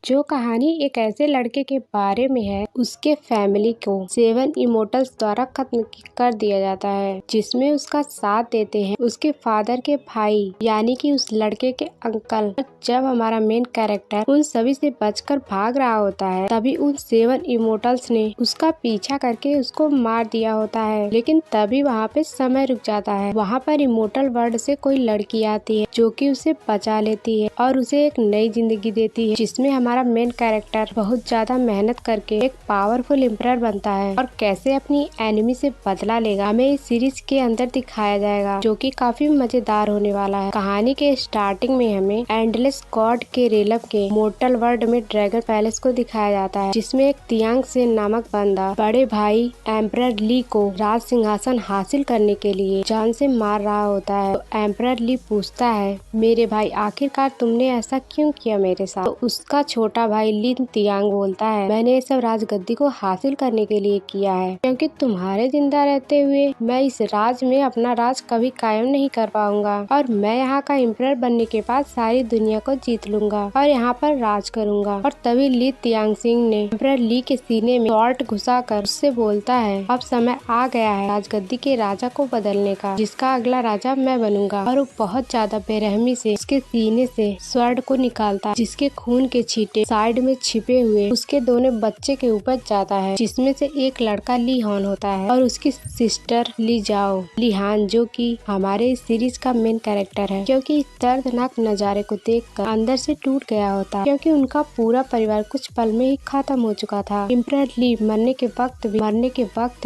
जो कहानी एक ऐसे लड़के के बारे में है, उसके फैमिली को 7 इमोटल्स द्वारा खत्म कर दिया जाता है, जिसमें उसका साथ देते हैं उसके फादर के भाई यानी कि उस लड़के के अंकल। जब हमारा मेन कैरेक्टर उन सभी से बचकर भाग रहा होता है, तभी उन 7 इमोटल्स ने उसका पीछा करके उसको मार दिया होता है। लेकिन तभी वहाँ पे समय रुक जाता है। वहाँ पर इमोटल वर्ल्ड से कोई लड़की आती है जो कि उसे बचा लेती है और उसे एक नई जिंदगी देती है, जिसमें हमारा मेन कैरेक्टर बहुत ज्यादा मेहनत करके एक पावरफुल एम्परर बनता है और कैसे अपनी एनिमी से बदला लेगा, हमें इस सीरीज के अंदर दिखाया जाएगा, जो कि काफी मजेदार होने वाला है। कहानी के स्टार्टिंग में हमें एंडलेस गॉड के रेलम के मोर्टल वर्ल्ड में ड्रैगन पैलेस को दिखाया जाता है, जिसमें एक तियांग सेन नामक बंदा बड़े भाई एम्परर ली को राज सिंहासन हासिल करने के लिए जान से मार रहा होता है। तो एम्परर ली पूछता है, मेरे भाई आखिरकार तुमने ऐसा क्यों किया मेरे साथ? तो उसका छोटा भाई लिन तियांग बोलता है, मैंने ये सब राजगद्दी को हासिल करने के लिए किया है, क्योंकि तुम्हारे जिंदा रहते हुए मैं इस राज में अपना राज कभी कायम नहीं कर पाऊंगा और मैं यहाँ का एम्परर बनने के बाद सारी दुनिया को जीत लूंगा और यहाँ पर राज करूंगा। और तभी ली तियांग सिंह ने एम्परर ली के सीने में शॉर्ट घुसाकर उससे बोलता है, अब समय आ गया है राजगद्दी के राजा को बदलने का, जिसका अगला राजा मैं बनूंगा। और वो बहुत ज्यादा बेरहमी से उसके सीने से स्वॉर्ड को निकालता है, जिसके खून के छींटे साइड में छिपे हुए उसके दोनों बच्चे के ऊपर जाता है, जिसमें से एक लड़का ली हॉन होता है और उसकी सिस्टर ली जाओ ली हान, जो कि हमारे इस सीरीज का मेन कैरेक्टर है, क्योंकि इस दर्दनाक नजारे को देखकर अंदर से टूट गया होता है, क्योंकि उनका पूरा परिवार कुछ पल में ही खत्म हो चुका था। एम्परर ली मरने के वक्त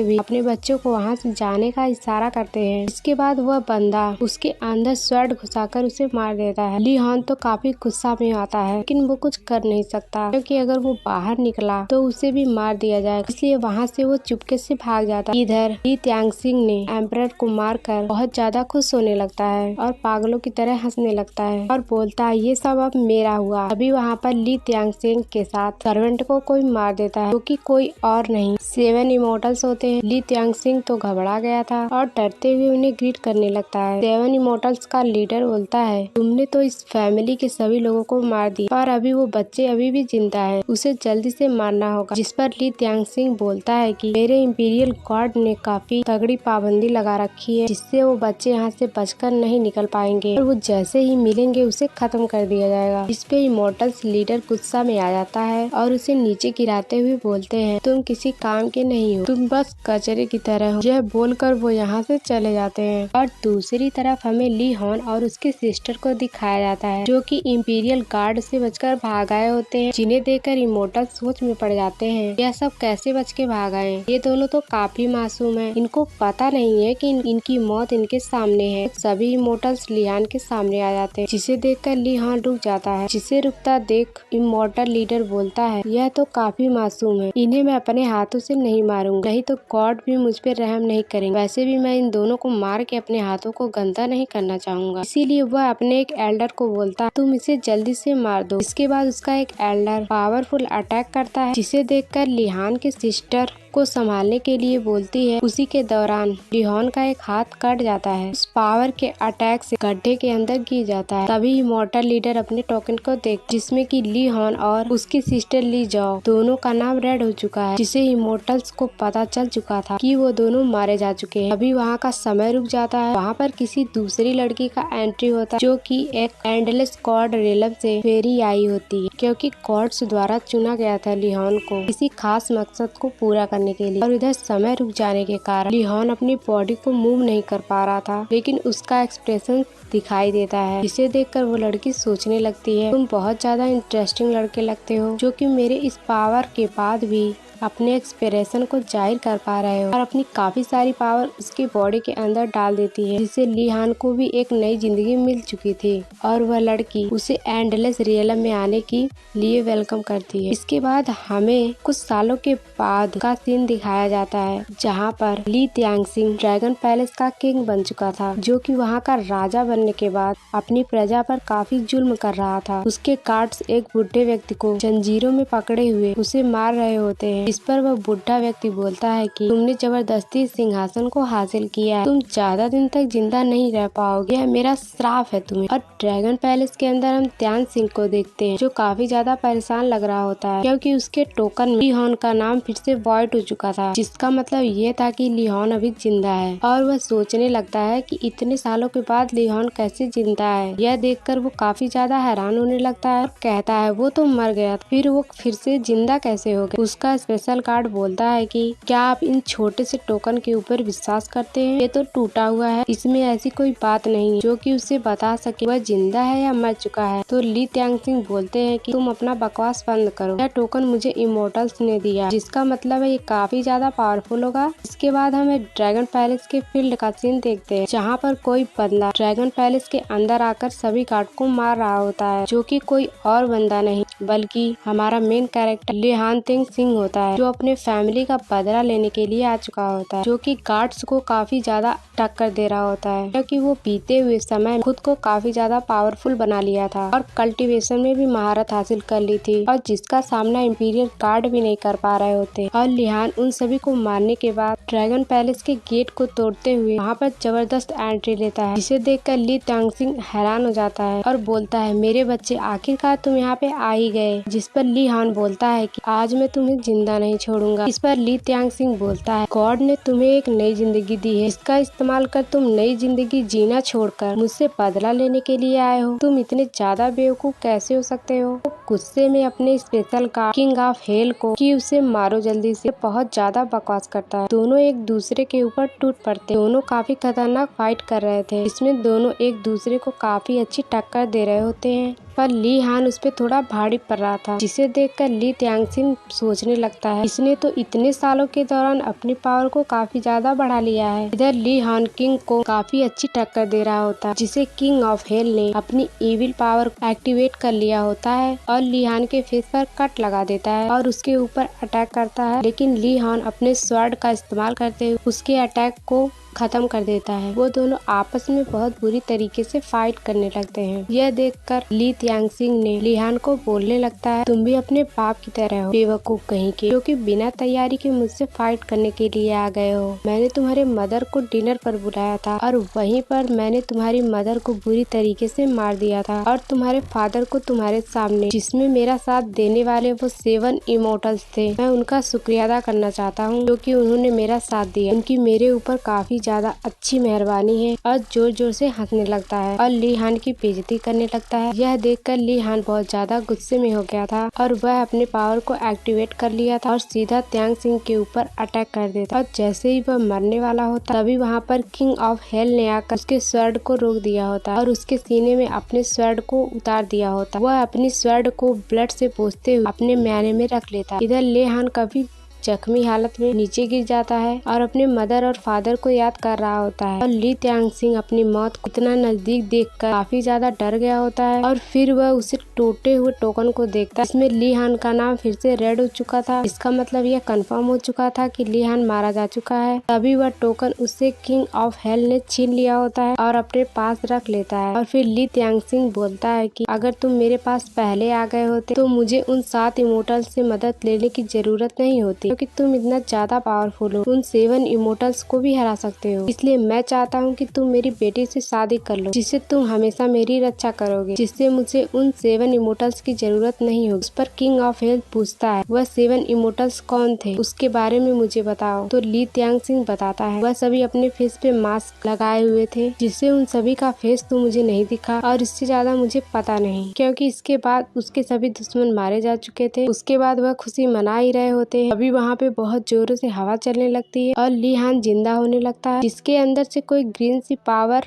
भी अपने बच्चों को वहाँ से जाने का इशारा करते हैं। इसके बाद वह बंदा उसके अंदर स्वॉर्ड घुसाकर उसे मार देता है। ली हॉन तो काफी गुस्सा में आता है, लेकिन वो कुछ कर नहीं सकता, क्योंकि अगर वो बाहर निकला तो उसे भी मार दिया जाएगा, इसलिए वहाँ से वो चुपके से भाग जाता है। इधर ली तियांग सिंह ने एम्परर को मारकर बहुत ज्यादा खुश होने लगता है और पागलों की तरह हंसने लगता है और बोलता है, ये सब अब मेरा हुआ। अभी वहाँ पर ली तियांग सिंह के साथ सर्वेंट को कोई मार देता है, जो कि कोई और नहीं 7 इमोटल्स होते हैं। ली तियांग सिंह तो घबरा गया था और डरते हुए उन्हें ग्रीट करने लगता है। 7 इमोटल्स का लीडर बोलता है, तुमने तो इस फैमिली के सभी लोगों को मार दिया, पर अभी वो बच्चे अभी भी जिंदा है, उसे जल्दी से मारना होगा। जिस पर ली तियांग सिंह बोलता है कि मेरे इंपीरियल गॉड ने काफी तगड़ी पाबंदी लगा रखी है, जिससे वो बच्चे यहाँ से बचकर नहीं निकल पाएंगे और वो जैसे ही मिलेंगे उसे खत्म कर दिया जाएगा। इस पे इमोटल्स लीडर गुस्सा में आ जाता है और उसे नीचे गिराते हुए बोलते हैं, तुम किसी काम के नहीं हो, तुम बस कचरे की तरह हो। यह बोलकर वो यहाँ से चले जाते हैं। और दूसरी तरफ हमें ली हॉन और उसके सिस्टर को दिखाया जाता है, जो कि इंपीरियल गार्ड से बचकर भाग आए होते हैं, जिन्हें देखकर इमोटल सोच में पड़ जाते हैं, यह सब कैसे बच के भाग आए। ये दोनों तो काफी मासूम है, इनको पता नहीं है कि इनकी मौत इनके सामने है। सभी इमोटल्स लियान के सामने आ जाते हैं, जिसे देखकर ली हॉन रुक जाता है। जिसे रुकता देख इमोटल लीडर बोलता है, यह तो काफी मासूम है, इन्हें मैं अपने हाथों से नहीं मारूंगा, नहीं तो गॉड भी मुझ पे रहम नहीं करेंगे। वैसे भी मैं इन दोनों को मार के अपने हाथों को गंदा नहीं करना चाहूंगा। इसीलिए वह अपने एक एल्डर को बोलता है, तुम इसे जल्दी से मार दो। इसके बाद उसका एक एल्डर पावरफुल अटैक करता है, जिसे देखकर लिहान के सिस्टर को संभालने के लिए बोलती है। उसी के दौरान लिहॉन का एक हाथ कट जाता है, उस पावर के अटैक से गड्ढे के अंदर गिर जाता है। तभी इमोर्टल लीडर अपने टोकन को देख, जिसमें कि लिहॉन और उसकी सिस्टर ली जाओ दोनों का नाम रेड हो चुका है, जिसे इमोर्टल्स को पता चल चुका था कि वो दोनों मारे जा चुके हैं। अभी वहाँ का समय रुक जाता है। वहाँ पर किसी दूसरी लड़की का एंट्री होता है, जो कि एक एंडलेस गॉड रेलम से फेरी आई होती है, क्योंकि गॉड्स द्वारा चुना गया था लिहॉन को किसी खास मकसद को पूरा करने के लिए। और इधर समय रुक जाने के कारण लिहॉन अपनी बॉडी को मूव नहीं कर पा रहा था, लेकिन उसका एक्सप्रेशन दिखाई देता है, जिसे देखकर वो लड़की सोचने लगती है, तुम बहुत ज्यादा इंटरेस्टिंग लड़के लगते हो, जो कि मेरे इस पावर के बाद भी अपने एक्सप्रेशन को जाहिर कर पा रहे हो। और अपनी काफी सारी पावर उसकी बॉडी के अंदर डाल देती है, जिससे लिहान को भी एक नई जिंदगी मिल चुकी थी और वह लड़की उसे एंडलेस रियलम में आने के लिए वेलकम करती है। इसके बाद हमें कुछ सालों के बाद का सीन दिखाया जाता है, जहाँ पर ली तियांग सिंह ड्रैगन पैलेस का किंग बन चुका था, जो कि वहाँ का राजा बनने के बाद अपनी प्रजा पर काफी जुल्म कर रहा था। उसके गार्ड्स एक बुढ़े व्यक्ति को जंजीरों में पकड़े हुए उसे मार रहे होते हैं इस पर वह बुढ़ा व्यक्ति बोलता है कि तुमने जबरदस्ती सिंहासन को हासिल किया है, तुम ज्यादा दिन तक जिंदा नहीं रह पाओगे, यह मेरा श्राप है तुम्हें। और ड्रैगन पैलेस के अंदर हम त्यान सिंह को देखते हैं, जो काफी ज्यादा परेशान लग रहा होता है क्योंकि उसके टोकन में ली-हॉन का नाम फिर से वॉइड हो चुका था, जिसका मतलब ये था कि ली-हॉन अभी जिंदा है। और वह सोचने लगता है कि इतने सालों के बाद ली-हॉन कैसे जिंदा है। यह देखकर वो काफी ज्यादा हैरान होने लगता है और कहता है वो तो मर गया, फिर वो फिर से जिंदा कैसे हो गया। उसका स्पेशल गार्ड बोलता है कि क्या आप इन छोटे से टोकन के ऊपर विश्वास करते हैं, ये तो टूटा हुआ है, इसमें ऐसी कोई बात नहीं जो कि उसे बता सके वह जिंदा है या मर चुका है। तो ली त्यान सिंह बोलते हैं कि तुम अपना बकवास बंद करो, यह टोकन मुझे इमोर्टल्स ने दिया, जिसका मतलब है ये काफी ज्यादा पावरफुल होगा। इसके बाद हमें ड्रैगन पैलेस के फील्ड का सीन देखते हैं, जहाँ पर कोई बंदा ड्रैगन पैलेस के अंदर आकर सभी गार्ड को मार रहा होता है, जो कि कोई और बंदा नहीं बल्कि हमारा मेन कैरेक्टर ली-हॉन सिंह होता है, जो अपने फैमिली का बदला लेने के लिए आ चुका होता है, जो कि गार्ड्स को काफी ज्यादा टक्कर दे रहा होता है क्योंकि वो बीते हुए समय खुद को काफी ज्यादा पावरफुल बना लिया था और कल्टीवेशन में भी महारत हासिल कर ली थी, और जिसका सामना इंपीरियल गार्ड भी नहीं कर पा रहे होते। और ली-हॉन उन सभी को मारने के बाद ड्रैगन पैलेस के गेट को तोड़ते हुए वहाँ पर जबरदस्त एंट्री लेता है, जिसे देखकर ली त्यान सिंह हैरान हो जाता है और बोलता है मेरे बच्चे आखिरकार तुम यहाँ पे आ ही गए। जिस पर ली-हॉन बोलता है कि आज मैं तुम्हें जिंदा नहीं छोड़ूंगा। इस पर ली त्यान सिंह बोलता है गॉड ने तुम्हें एक नई जिंदगी दी है, इसका इस्तेमाल कर तुम नई जिंदगी जीना छोड़कर मुझसे बदला लेने के लिए आए हो। तुम इतने ज्यादा बेवकूफ कैसे हो सकते हो। तो गुस्से में अपने special guard king of hell को कि उसे मारो जल्दी से, बहुत ज्यादा बकवास करता है। दोनों एक दूसरे के ऊपर टूट पड़ते, दोनों काफी खतरनाक फाइट कर रहे थे, इसमें दोनों एक दूसरे को काफी अच्छी टक्कर दे रहे होते हैं, पर ली-हॉन उस पे थोड़ा भारी पड़ रहा था, जिसे देखकर ली त्यान सिंह सोचने लगता है इसने तो इतने सालों के दौरान अपनी पावर को काफी ज्यादा बढ़ा लिया है। इधर ली-हॉन किंग को काफी अच्छी टक्कर दे रहा होता है, जिसे किंग ऑफ हेल ने अपनी इविल पावर एक्टिवेट कर लिया होता है और ली-हॉन के फेस पर कट लगा देता है और उसके ऊपर अटैक करता है, लेकिन ली-हॉन अपने स्वॉर्ड का इस्तेमाल करते हुए उसके अटैक को खत्म कर देता है। वो दोनों आपस में बहुत बुरी तरीके से फाइट करने लगते हैं। यह देखकर ली त्यान सिंह ने ली-हॉन को बोलने लगता है तुम भी अपने बाप की तरह हो, बेवकूफ कहीं के, क्योंकि बिना तैयारी के मुझसे फाइट करने के लिए आ गए हो। मैंने तुम्हारे मदर को डिनर पर बुलाया था और वहीं पर मैंने तुम्हारी मदर को बुरी तरीके से मार दिया था और तुम्हारे फादर को तुम्हारे सामने, जिसमें मेरा साथ देने वाले वो 7 इमोर्टल्स थे, मैं उनका शुक्रिया अदा करना चाहता हूँ क्योंकि उन्होंने मेरा साथ दिया। उनकी मेरे ऊपर काफी ज्यादा अच्छी मेहरबानी है। और जोर जोर से हंसने लगता है और ली-हॉन की बेइज्जती करने लगता है। यह देखकर ली-हॉन बहुत ज्यादा गुस्से में हो गया था और वह अपने पावर को एक्टिवेट कर लिया था और सीधा त्यान सिंह के ऊपर अटैक कर देता। और जैसे ही वह मरने वाला होता तभी वहाँ पर किंग ऑफ हेल ने आकर उसके स्वॉर्ड को रोक दिया होता और उसके सीने में अपने स्वॉर्ड को उतार दिया होता। वह अपनी स्वॉर्ड को ब्लड से पोंछते हुए अपने म्याने में रख लेता। इधर ली-हॉन काफी जख्मी हालत में नीचे गिर जाता है और अपने मदर और फादर को याद कर रहा होता है और ली त्यान सिंह अपनी मौत को इतना नजदीक देखकर काफी ज्यादा डर गया होता है और फिर वह उसे टूटे हुए टोकन को देखता है। इसमें ली-हॉन का नाम फिर से रेड हो चुका था, इसका मतलब यह कंफर्म हो चुका था कि ली-हॉन मारा जा चुका है। तभी वह टोकन उससे किंग ऑफ हेल ने छीन लिया होता है और अपने पास रख लेता है और फिर ली त्यान सिंह बोलता है कि अगर तुम मेरे पास पहले आ गए होते तो मुझे उन 7 इमोर्टल्स से मदद लेने की जरूरत नहीं होती, क्योंकि तुम इतना ज्यादा पावरफुल हो, उन 7 इमोर्टल्स को भी हरा सकते हो। इसलिए मैं चाहता हूँ कि तुम मेरी बेटी से शादी कर लो, जिससे तुम हमेशा मेरी रक्षा करोगे, जिससे मुझे उन 7 इमोर्टल्स की जरूरत नहीं होगी। उस पर किंग ऑफ हेल पूछता है वह 7 इमोर्टल्स कौन थे, उसके बारे में मुझे बताओ। तो ली त्यान सिंह बताता है वह सभी अपने फेस पे मास्क लगाए हुए थे, जिससे उन सभी का फेस तो मुझे नहीं दिखा और इससे ज्यादा मुझे पता नहीं, क्योंकि इसके बाद उसके सभी दुश्मन मारे जा चुके थे। उसके बाद वह खुशी मना ही रहे होते हैं। अभी वहाँ पे बहुत जोरों से हवा चलने लगती है और ली-हॉन जिंदा होने लगता है, जिसके अंदर से कोई ग्रीन सी पावर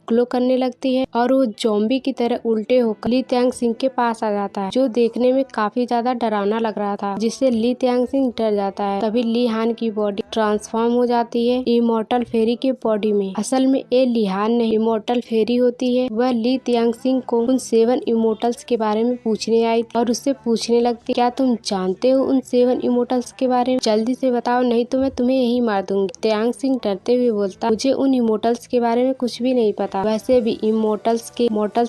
ग्लो करने लगती है और वो ज़ॉम्बी की तरह उल्टे होकर ली त्यान सिंह के पास आ जाता है, जो देखने में काफी ज्यादा डरावना लग रहा था, जिससे ली त्यान सिंह डर जाता है। तभी ली-हॉन की बॉडी ट्रांसफॉर्म हो जाती है इमोर्टल फेरी के बॉडी में। असल में ये ली-हॉन नहीं इमोर्टल फेरी होती है। वह ली त्यान सिंह को उन 7 इमोर्टल्स के बारे में पूछने आई और उससे पूछने लगती क्या तुम जानते हो उन 7 इमोर्टल्स के बारे में, जल्दी से बताओ नहीं तो मैं तुम्हें यही मार दूंगी। त्यान सिंह डरते हुए बोलता मुझे उन इमोर्टल्स के बारे में कुछ भी नहीं पता, वैसे भी इमोर्टल्स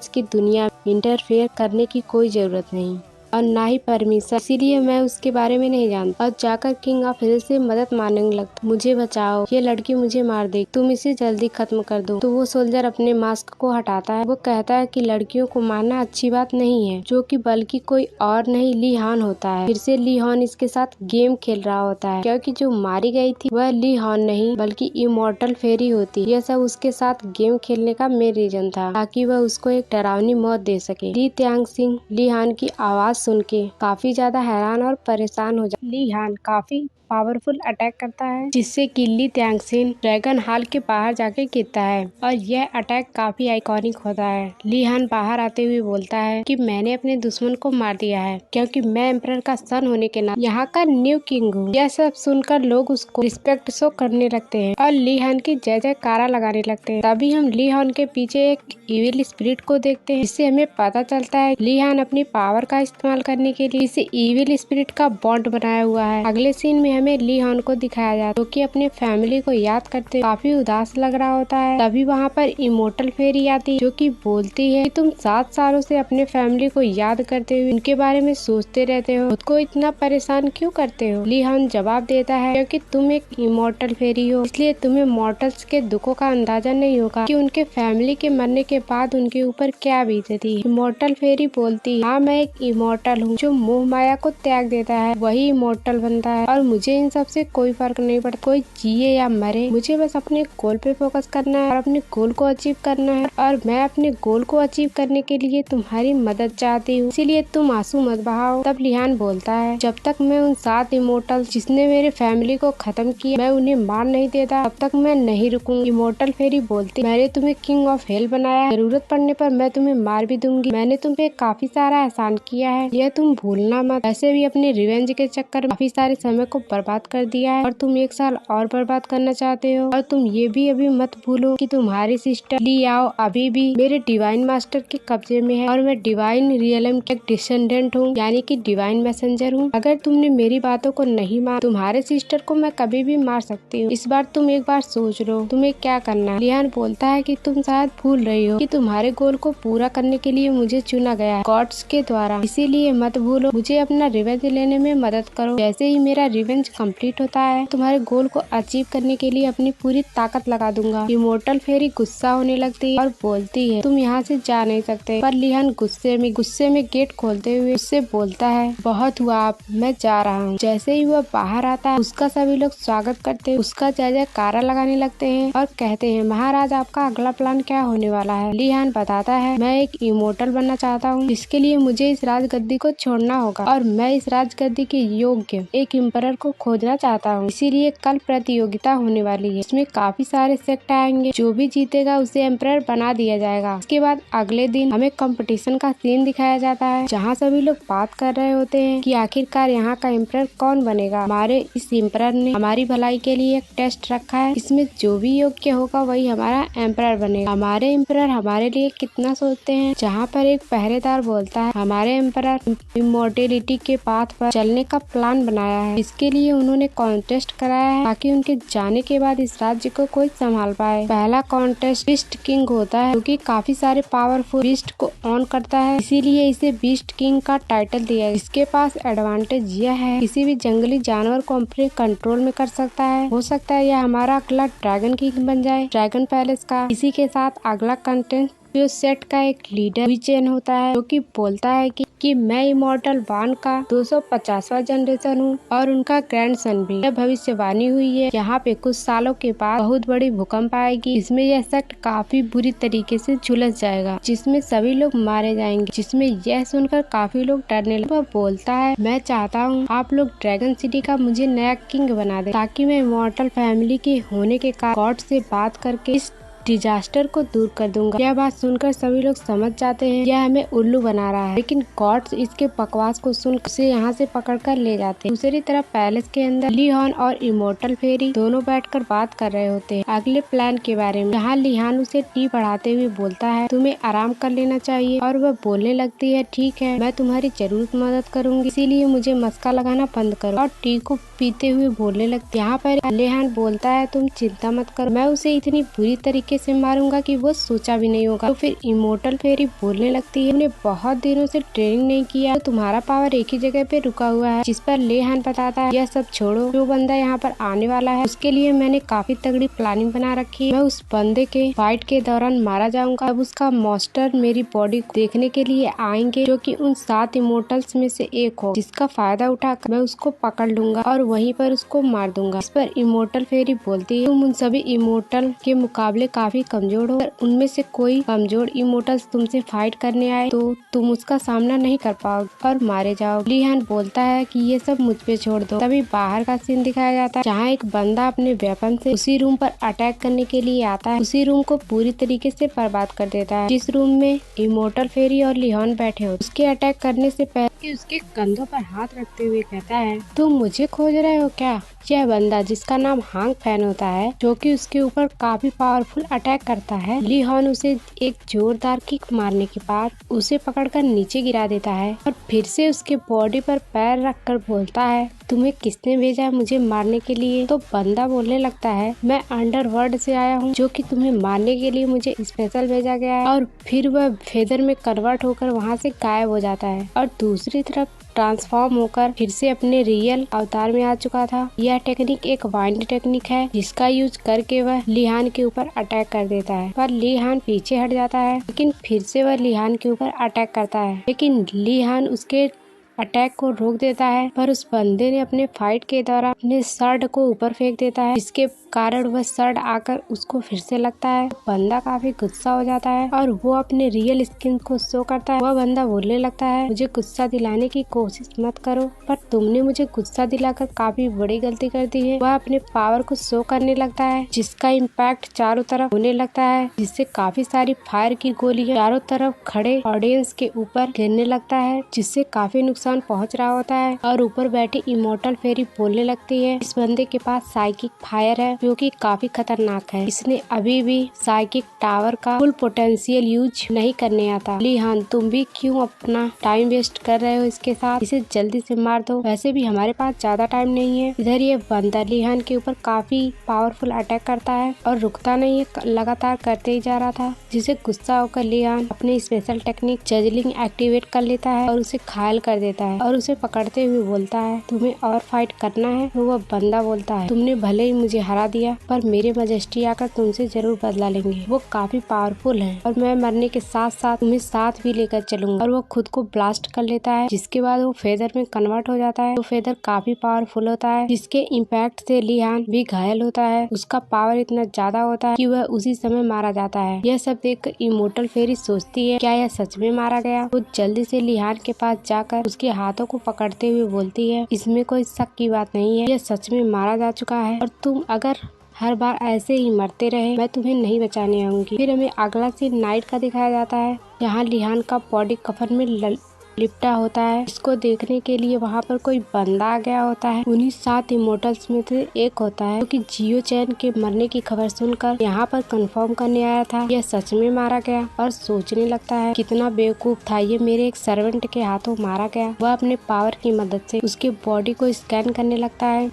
की दुनिया में इंटरफेयर करने की कोई जरूरत नहीं। और ना ही परमिशन, इसीलिए मैं उसके बारे में नहीं जानता। और जाकर किंग ऑफ हिल से मदद मांगने लगता, मुझे बचाओ, ये लड़की मुझे मार देगी, तुम इसे जल्दी खत्म कर दो। तो वो सोल्जर अपने मास्क को हटाता है। वो कहता है कि लड़कियों को मारना अच्छी बात नहीं है, जो कि बल्कि कोई और नहीं ली हॉन होता है। फिर से ली हॉन इसके साथ गेम खेल रहा होता है, क्योंकि जो मारी गई थी वह ली हॉन नहीं बल्कि इमोर्टल फेरी होती। यह सब उसके साथ गेम खेलने का मेन रीजन था, ताकि वह उसको एक डरावनी मौत दे सके। ली त्यांगसिंग ली हॉन की आवाज सुन के काफी ज्यादा हैरान और परेशान हो जाता है। ली हॉन काफी पावरफुल अटैक करता है, जिससे कि ली त्यांगसिन ड्रैगन हॉल के बाहर जाके गिरता है और यह अटैक काफी आइकॉनिक होता है। ली हॉन बाहर आते हुए बोलता है कि मैंने अपने दुश्मन को मार दिया है, क्योंकि मैं एम्परर का सन होने के नाते यहाँ का न्यू किंग हूँ। यह सब सुनकर लोग उसको रिस्पेक्ट शो करने लगते हैं और ली हॉन की जय जयकारा लगाने लगते हैं। तभी हम ली हॉन के पीछे एक इविल स्पिरिट को देखते हैं, जिससे हमें पता चलता है ली हॉन अपनी पावर का इस्तेमाल करने के लिए इसे इविल स्पिरिट का बॉन्ड बनाया हुआ है। अगले सीन में हमें ली हॉन को दिखाया जाता है, जो कि अपने फैमिली को याद करते काफी उदास लग रहा होता है। तभी वहाँ पर इमोर्टल फेरी आती है, जो कि बोलती है कि तुम 7 सालों से अपने फैमिली को याद करते हुए उनके बारे में सोचते रहते हो, खुद को इतना परेशान क्यों करते हो। ली हॉन जवाब देता है, क्योंकि तुम एक इमोर्टल फेरी हो, इसलिए तुम्हें मॉर्टल्स के दुखों का अंदाजा नहीं होगा कि उनके फैमिली के मरने के बाद उनके ऊपर क्या बीतती है। इमोर्टल फेरी बोलती है, हाँ मैं एक इमोर्टल हूँ, जो मोह माया को त्याग देता है वही इमोर्टल बनता है, और मुझे इन सब से कोई फर्क नहीं पड़ता, कोई जिए या मरे, मुझे बस अपने गोल पे फोकस करना है और अपने गोल को अचीव करना है। और मैं अपने गोल को अचीव करने के लिए तुम्हारी मदद चाहती हूँ, इसीलिए तुम आंसू मत बहाओ। तब ली हॉन बोलता है, जब तक मैं उन 7 इमोर्टल जिसने मेरे फैमिली को खत्म किया मैं उन्हें मार नहीं देता, तब तक मैं नहीं रुकूंगी। इमोर्टल फेरी बोलती, मैंने तुम्हें किंग ऑफ हेल बनाया, जरूरत पड़ने पर मैं तुम्हें मार भी दूंगी, मैंने तुम पे काफी सारा एहसान किया है, यह तुम भूलना मत। ऐसे भी अपने रिवेंज के चक्कर में काफी सारे समय को बर्बाद कर दिया है और तुम 1 साल और बर्बाद करना चाहते हो। और तुम ये भी अभी मत भूलो कि तुम्हारी सिस्टर ली आओ अभी भी मेरे डिवाइन मास्टर के कब्जे में है, और मैं डिवाइन रियलम के डिसेंडेंट हूँ, यानी कि डिवाइन मैसेंजर हूँ। अगर तुमने मेरी बातों को नहीं माना, तुम्हारे सिस्टर को मैं कभी भी मार सकती हूँ। इस बार तुम एक बार सोच लो तुम्हें क्या करना है। ली हॉन बोलता है कि तुम शायद भूल रही हो कि तुम्हारे गोल को पूरा करने के लिए मुझे चुना गया है गॉड्स के द्वारा, इसीलिए मत भूलो, मुझे अपना रिवेंज लेने में मदद करो। जैसे ही मेरा रिवेंज कंप्लीट होता है, तुम्हारे गोल को अचीव करने के लिए अपनी पूरी ताकत लगा दूंगा। इमोर्टल फेरी गुस्सा होने लगती है और बोलती है, तुम यहाँ से जा नहीं सकते। पर ली हॉन गुस्से में गेट खोलते हुए उससे बोलता है, बहुत हुआ अब, मैं जा रहा हूँ। जैसे ही वह बाहर आता है, उसका सभी लोग स्वागत करते हैं, उसका जय जयकारा लगाने लगते हैं और कहते हैं, महाराज आपका अगला प्लान क्या होने वाला है। ली हॉन बताता है, मैं एक इमोर्टल बनना चाहता हूँ, इसके लिए मुझे इस राजगद्दी को छोड़ना होगा और मैं इस राजगद्दी के योग्य एक एम्परर को खोजना चाहता हूँ। इसीलिए कल प्रतियोगिता होने वाली है, इसमें काफी सारे सेक्ट आएंगे, जो भी जीतेगा उसे एम्परर बना दिया जाएगा। इसके बाद अगले दिन हमें कंपटीशन का सीन दिखाया जाता है, जहाँ सभी लोग बात कर रहे होते हैं कि आखिरकार यहाँ का एम्परर कौन बनेगा। हमारे इस एम्परर ने हमारी भलाई के लिए एक टेस्ट रखा है, इसमें जो भी योग्य होगा वही हमारा एम्परर बनेगा। हमारे एम्परर हमारे लिए कितना सोचते हैं। जहाँ पर एक पहरेदार बोलता है, हमारे एम्परर इमोर्टेलिटी के पाथ पर चलने का प्लान बनाया है, इसके लिए उन्होंने कॉन्टेस्ट कराया है ताकि उनके जाने के बाद इस राज्य को कोई संभाल पाए। पहला कॉन्टेस्ट बीस्ट किंग होता है, जो कि काफी सारे पावरफुल बीस्ट को ऑन करता है, इसीलिए इसे बीस्ट किंग का टाइटल दिया है। इसके पास एडवांटेज यह है, किसी भी जंगली जानवर को अपने कंट्रोल में कर सकता है। हो सकता है यह हमारा अगला ड्रैगन किंग बन जाए, ड्रैगन पैलेस का। इसी के साथ अगला कंटेंट जो सेट का एक लीडर विचेन होता है, जो कि बोलता है कि मैं इमोर्टल वान का 250वां जनरेशन हूँ और उनका ग्रैंडसन भी। यह भविष्यवाणी हुई है, यहाँ पे कुछ सालों के बाद बहुत बड़ी भूकंप आएगी, इसमें यह सेक्ट काफी बुरी तरीके से झुलस जाएगा, जिसमें सभी लोग मारे जाएंगे। जिसमें यह सुनकर काफी लोग डरने लगे। वह बोलता है, मैं चाहता हूँ आप लोग ड्रैगन सिटी का मुझे नया किंग बना दे, ताकि मैं इमोर्टल फैमिली के होने के कारण गॉड से बात करके इस डिजास्टर को दूर कर दूंगा। यह बात सुनकर सभी लोग समझ जाते हैं यह हमें उल्लू बना रहा है, लेकिन गॉड्स इसके बकवास को सुन उसे यहाँ से पकड़ कर ले जाते हैं। दूसरी तरफ पैलेस के अंदर ली हॉन और इमोर्टल फेरी दोनों बैठकर बात कर रहे होते हैं अगले प्लान के बारे में। जहाँ ली हॉन उसे टी बढ़ाते हुए बोलता है, तुम्हें आराम कर लेना चाहिए, और वह बोलने लगती है, ठीक है मैं तुम्हारी जरूर मदद करूंगी, इसीलिए मुझे मस्का लगाना बंद करो, और टी को पीते हुए बोलने लगती है। यहाँ पर ली हॉन बोलता है, तुम चिंता मत करो, मैं उसे इतनी बुरी तरीके तरीके से मारूंगा कि वो सोचा भी नहीं होगा। तो फिर इमोर्टल फेरी बोलने लगती है, तुमने बहुत दिनों से ट्रेनिंग नहीं किया, तो तुम्हारा पावर एक ही जगह पे रुका हुआ है। जिस पर लेहान बताता है यह सब छोड़ो, जो बंदा यहाँ पर आने वाला है उसके लिए मैंने काफी तगड़ी प्लानिंग बना रखी है। मैं उस बंदे के फाइट के दौरान मारा जाऊंगा। अब उसका मास्टर मेरी बॉडी को देखने के लिए आएंगे, जो कि उन 7 इमोर्टल्स में से एक हो, जिसका फायदा उठाकर मैं उसको पकड़ लूंगा और वहीं पर उसको मार दूंगा। इस पर इमोर्टल फेरी बोलती है, तुम उन सभी इमोर्टल के मुकाबले काफी कमजोर हो। उनमें से कोई कमजोर इमोर्टल्स तुमसे फाइट करने आए तो तुम उसका सामना नहीं कर पाओगे और मारे जाओ। लिहान बोलता है कि ये सब मुझ पे छोड़ दो। तभी बाहर का सीन दिखाया जाता है, जहाँ एक बंदा अपने वेपन से उसी रूम पर अटैक करने के लिए आता है। उसी रूम को पूरी तरीके से बर्बाद कर देता है, जिस रूम में इमोर्टल फेरी और लिहान बैठे हो। उसके अटैक करने से पहले उसके कंधों पर हाथ रखते हुए कहता है, तुम मुझे खोज रहे हो क्या? यह बंदा, जिसका नाम हांग फैन होता है, जो कि उसके ऊपर काफी पावरफुल अटैक करता है। लिहान उसे एक जोरदार किक मारने के बाद उसे पकड़कर नीचे गिरा देता है और फिर से उसके बॉडी पर पैर रखकर बोलता है, तुम्हें किसने भेजा है मुझे मारने के लिए? तो बंदा बोलने लगता है, मैं अंडरवर्ल्ड से आया हूँ, जो कि तुम्हें मारने के लिए मुझे स्पेशल भेजा गया है। और फिर वह फेदर में कन्वर्ट होकर वहाँ से गायब हो जाता है और दूसरी तरफ ट्रांसफॉर्म होकर फिर से अपने रियल अवतार में आ चुका था। यह टेक्निक एक वाइंड टेक्निक है, जिसका यूज करके वह लिहान के ऊपर अटैक कर देता है, पर लिहान पीछे हट जाता है। लेकिन फिर से वह लिहान के ऊपर अटैक करता है, लेकिन लिहान उसके अटैक को रोक देता है। पर उस बंदे ने अपने फाइट के दौरान अपने शर्ट को ऊपर फेंक देता है, जिसके कारण वह शर्ट आकर उसको फिर से लगता है। बंदा काफी गुस्सा हो जाता है और वो अपने रियल स्किन को शो करता है। वह बंदा बोलने लगता है, मुझे गुस्सा दिलाने की कोशिश मत करो, पर तुमने मुझे गुस्सा दिलाकर काफी बड़ी गलती कर दी है। वह अपने पावर को शो करने लगता है, जिसका इम्पैक्ट चारों तरफ होने लगता है, जिससे काफी सारी फायर की गोलियां चारों तरफ खड़े ऑडियंस के ऊपर गिरने लगता है, जिससे काफी नुकसान पहुंच रहा होता है। और ऊपर बैठी इमोर्टल फेरी बोलने लगती है, इस बंदे के पास साइकिक फायर है, जो कि काफी खतरनाक है। इसने अभी भी साइकिक टावर का फुल पोटेंशियल यूज नहीं करने आता। लिहान, तुम भी क्यों अपना टाइम वेस्ट कर रहे हो इसके साथ? इसे जल्दी से मार दो, वैसे भी हमारे पास ज्यादा टाइम नहीं है। इधर ये बंदा लिहान के ऊपर काफी पावरफुल अटैक करता है और रुकता नहीं है, लगातार करते ही जा रहा था, जिसे गुस्सा होकर लिहान अपने स्पेशल टेक्निक जजलिंग एक्टिवेट कर लेता है और उसे घायल कर देता है और उसे पकड़ते हुए बोलता है, तुम्हें और फाइट करना है? तो वह बंदा बोलता है, तुमने भले ही मुझे हरा दिया, पर मेरे मजेस्टी आकर तुमसे जरूर बदला लेंगे। वो काफी पावरफुल है और मैं मरने के साथ साथ तुम्हें साथ भी लेकर चलूंगा। और वो खुद को ब्लास्ट कर लेता है, जिसके बाद वो फेदर में कन्वर्ट हो जाता है। तो फेदर काफी पावरफुल होता है, जिसके इम्पैक्ट से लिहान भी घायल होता है। उसका पावर इतना ज्यादा होता है कि वह उसी समय मारा जाता है। यह सब देखकर इमोर्टल फेरी सोचती है, क्या यह सच में मारा गया? वो जल्दी से लिहान के पास जाकर उसके हाथों को पकड़ते हुए बोलती है, इसमें कोई शक की बात नहीं है, यह सच में मारा जा चुका है और तुम अगर हर बार ऐसे ही मरते रहे, मैं तुम्हें नहीं बचाने आऊंगी। फिर हमें अगला सीन नाइट का दिखाया जाता है, जहाँ लिहान का बॉडी कफन में लिपटा होता है। इसको देखने के लिए वहाँ पर कोई बंदा आ गया होता है। उन्हीं 7 इमोर्टल्स में से एक होता है, क्योंकि जियो चैन के मरने की खबर सुनकर यहाँ पर कंफर्म करने आया था यह सच में मारा गया, और सोचने लगता है कितना बेवकूफ था, ये मेरे एक सर्वेंट के हाथों मारा गया। वह अपने पावर की मदद से उसके बॉडी को स्कैन करने लगता है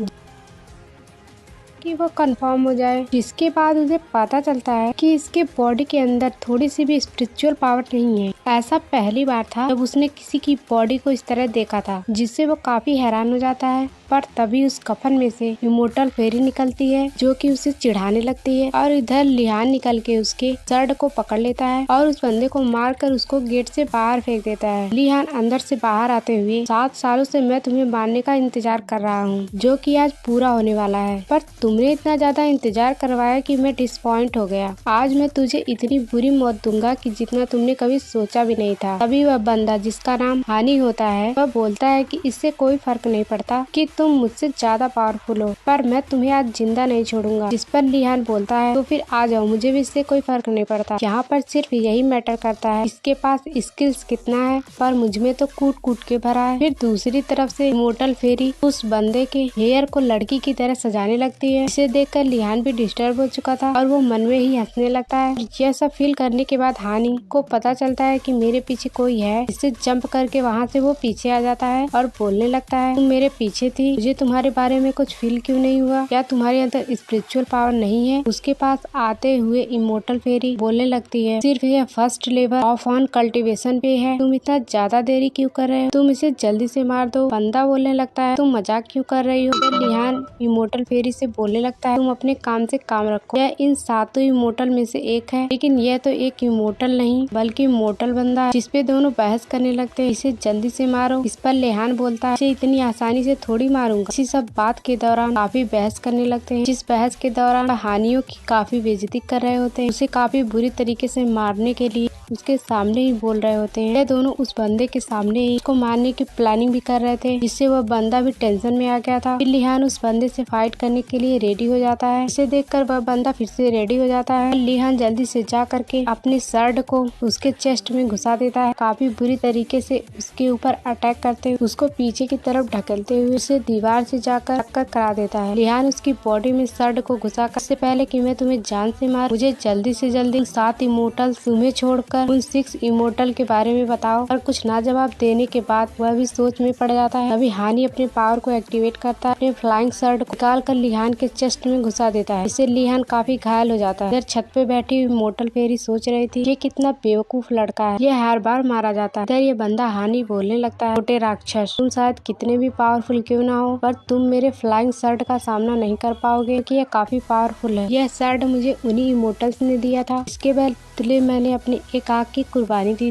कि वो कंफर्म हो जाए, जिसके बाद उसे पता चलता है कि इसके बॉडी के अंदर थोड़ी सी भी स्पिरिचुअल पावर नहीं है। ऐसा पहली बार था जब उसने किसी की बॉडी को इस तरह देखा था, जिससे वो काफी हैरान हो जाता है। पर तभी उस कफन में से इमोर्टल फेरी निकलती है, जो कि उसे चिढ़ाने लगती है, और इधर लिहान निकल के उसके शर्ट को पकड़ लेता है और उस बंदे को मारकर उसको गेट से बाहर फेंक देता है। लिहान अंदर से बाहर आते हुए, 7 सालों से मैं तुम्हें मारने का इंतजार कर रहा हूँ, जो कि आज पूरा होने वाला है, पर तुमने इतना ज्यादा इंतजार करवाया कि मैं डिसपॉइंट हो गया। आज मैं तुझे इतनी बुरी मौत दूंगा कि जितना तुमने कभी सोचा भी नहीं था। तभी वह बंदा, जिसका नाम हानी होता है, वह बोलता है कि इससे कोई फर्क नहीं पड़ता कि तुम मुझसे ज्यादा पावरफुल हो, पर मैं तुम्हें आज जिंदा नहीं छोड़ूंगा। जिस पर लिहान बोलता है, तो फिर आ जाओ, मुझे भी इससे कोई फर्क नहीं पड़ता। यहाँ पर सिर्फ यही मैटर करता है इसके पास स्किल्स कितना है, पर मुझ में तो कूट कूट के भरा है। फिर दूसरी तरफ से इमोर्टल फेरी उस बंदे के हेयर को लड़की की तरह सजाने लगती है है। इसे देखकर लिहान भी डिस्टर्ब हो चुका था और वो मन में ही हंसने लगता है। यह सब फील करने के बाद हानी को पता चलता है कि मेरे पीछे कोई है। इसे जंप करके वहाँ से वो पीछे आ जाता है और बोलने लगता है, तुम मेरे पीछे थी, मुझे तुम्हारे बारे में कुछ फील क्यों नहीं हुआ? क्या तुम्हारे अंदर स्पिरिचुअल पावर नहीं है? उसके पास आते हुए इमोर्टल फेरी बोलने लगती है, सिर्फ यह first level of on cultivation पे है, तुम इतना ज्यादा देरी क्यों कर रहे हो? तुम इसे जल्दी से मार दो। बंदा बोलने लगता है, तुम मजाक क्यों कर रही हो? फिर लिहान इमोर्टल फेरी से बोलने लगता है, तुम अपने काम से काम रखो। यह इन 7 इमोर्टल में से एक है, लेकिन यह तो एक इमोर्टल नहीं बल्कि इमोर्टल बंदा है, जिसपे दोनों बहस करने लगते हैं। इसे जल्दी से मारो। इस पर लिहान बोलता है, इसे इतनी आसानी से थोड़ी मारूंगा। इसी सब बात के दौरान काफी बहस करने लगते हैं, जिस बहस के दौरान हानियों की काफी बेइज्जती कर रहे होते हैं। उसे काफी बुरी तरीके से मारने के लिए उसके सामने ही बोल रहे होते हैं। ये दोनों उस बंदे के सामने ही उसको मारने की प्लानिंग भी कर रहे थे, जिससे वह बंदा भी टेंशन में आ गया था। फिर लिहान उस बंदे से फाइट करने के लिए रेडी हो जाता है। इसे देखकर वह बंदा फिर से रेडी हो जाता है। लिहान जल्दी से जा करके अपने शर्ट को उसके चेस्ट में घुसा देता है, काफी बुरी तरीके से उसके ऊपर अटैक करते हुए उसको पीछे की तरफ ढकेलते हुए उसे दीवार से जाकर टक्कर करा देता है। लिहान उसकी बॉडी में शर्ट को घुसाकर, इससे पहले कि मैं तुम्हें जान से मार, मुझे जल्दी से जल्दी 7 इमोर्टल तुम्हें छोड़कर उन 6 इमोर्टल के बारे में बताओ। और कुछ ना जवाब देने के बाद वह भी सोच में पड़ जाता है। अभी हानि अपने पावर को एक्टिवेट करता है, अपने फ्लाइंग शर्ट को निकाल कर लिहान के चेस्ट में घुसा देता है। इससे लिहान काफी घायल हो जाता है। इधर छत पे बैठी हुई इमोर्टल फेरी सोच रही थी, ये कितना बेवकूफ लड़का है, ये हर बार मारा जाता है। इधर ये बंदा हानि बोलने लगता है, छोटे राक्षस, तुम शायद कितने भी पावरफुल क्यों ना हो, पर तुम मेरे फ्लाइंग शर्ट का सामना नहीं कर पाओगे, क्योंकि यह काफी पावरफुल है। यह शर्ट मुझे उन्हीं इमोर्टल्स ने दिया था, इसके बदले मैंने अपनी एक आँख की कुर्बानी दी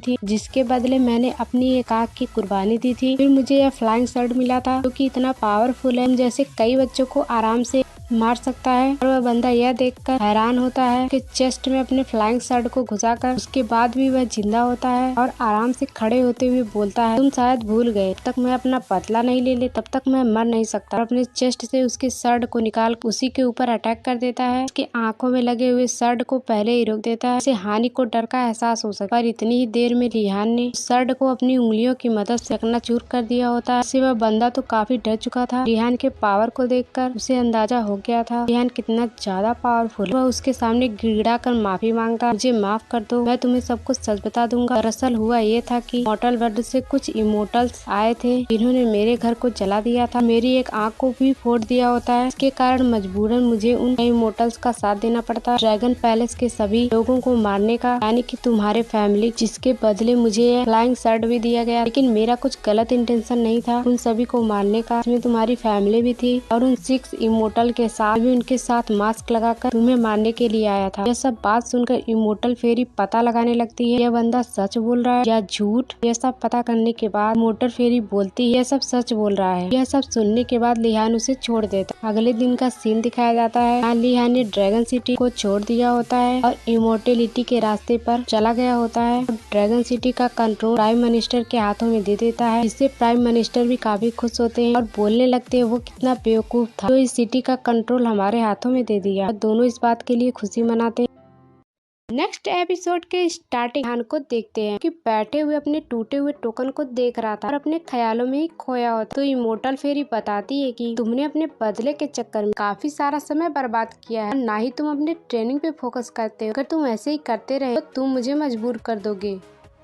थी, फिर मुझे यह फ्लाइंग शर्ट मिला था, जो कि इतना पावरफुल है, जैसे कई बच्चों को आराम से मार सकता है। और वह बंदा यह देखकर हैरान होता है कि चेस्ट में अपने फ्लाइंग शर्ट को घुसाकर उसके बाद भी वह जिंदा होता है और आराम से खड़े होते हुए बोलता है, तुम शायद भूल गए, तब तक मैं अपना बदला नहीं ले तब तक मैं मर नहीं सकता। और अपने चेस्ट से उसके शर्ट को निकाल उसी के ऊपर अटैक कर देता है। उसकी आंखों में लगे हुए शर्ट को पहले ही रोक देता है, इसे हानि को डर का एहसास हो सके। पर इतनी ही देर में लिहान ने शर्ट को अपनी उंगलियों की मदद से चकनाचूर कर दिया होता है। इससे वह बंदा तो काफी डर चुका था। लिहान के पावर को देखकर उसे अंदाजा हो गया था लिहान कितना ज्यादा पावरफुल। वह उसके सामने गिड़गिड़ा कर माफी मांगता, मुझे माफ कर दो, मैं तुम्हें सब कुछ सच बता दूंगा। दरअसल हुआ ये था कि मॉर्टल वर्ल्ड से कुछ इमोर्टल्स आए थे, जिन्होंने मेरे घर को जला दिया था, मेरी एक आंख को भी फोड़ दिया होता है। इसके कारण मजबूरन मुझे उन इमोर्टल्स का साथ देना पड़ता है ड्रैगन पैलेस के सभी लोगों को मारने का, यानी कि तुम्हारे फैमिली, जिसके बदले मुझे फ्लाइंग शर्ट भी दिया गया। लेकिन मेरा कुछ गलत इंटेंशन नहीं था उन सभी को मारने का, इसमें तुम्हारी फैमिली भी थी और उन 6 इमोर्टल के साथ भी उनके साथ मास्क लगाकर तुम्हें मारने के लिए आया था। यह सब बात सुनकर इमोर्टल फेरी पता लगाने लगती है, यह बंदा सच बोल रहा है या झूठ। यह सब पता करने के बाद इमोर्टल फेरी बोलती है, यह सब सच बोल रहा है। यह सब सुनने के बाद लिहान उसे छोड़ देता। अगले दिन का सीन दिखाया जाता है, लिहान ने ड्रैगन सिटी को छोड़ दिया होता है और इमोर्टेलिटी के रास्ते पर चला गया होता है। ड्रैगन सिटी का कंट्रोल प्राइम मिनिस्टर के हाथों में दे देता है, जिससे प्राइम मिनिस्टर भी काफी खुश होते हैं और बोलने लगते हैं, वो कितना बेवकूफ था जो इस सिटी का कंट्रोल हमारे हाथों में दे दिया। और दोनों इस बात के लिए खुशी मनाते हैं। नेक्स्ट एपिसोड के स्टार्टिंग हान को देखते हैं कि बैठे हुए अपने टूटे हुए टोकन को देख रहा था और अपने ख्यालों में ही खोया होता। तो इमोर्टल फेरी बताती है कि तुमने अपने बदले के चक्कर में काफी सारा समय बर्बाद किया है, ना ही तुम अपने ट्रेनिंग पे फोकस करते हो। अगर तुम ऐसे ही करते रहे तो तुम मुझे मजबूर कर दोगे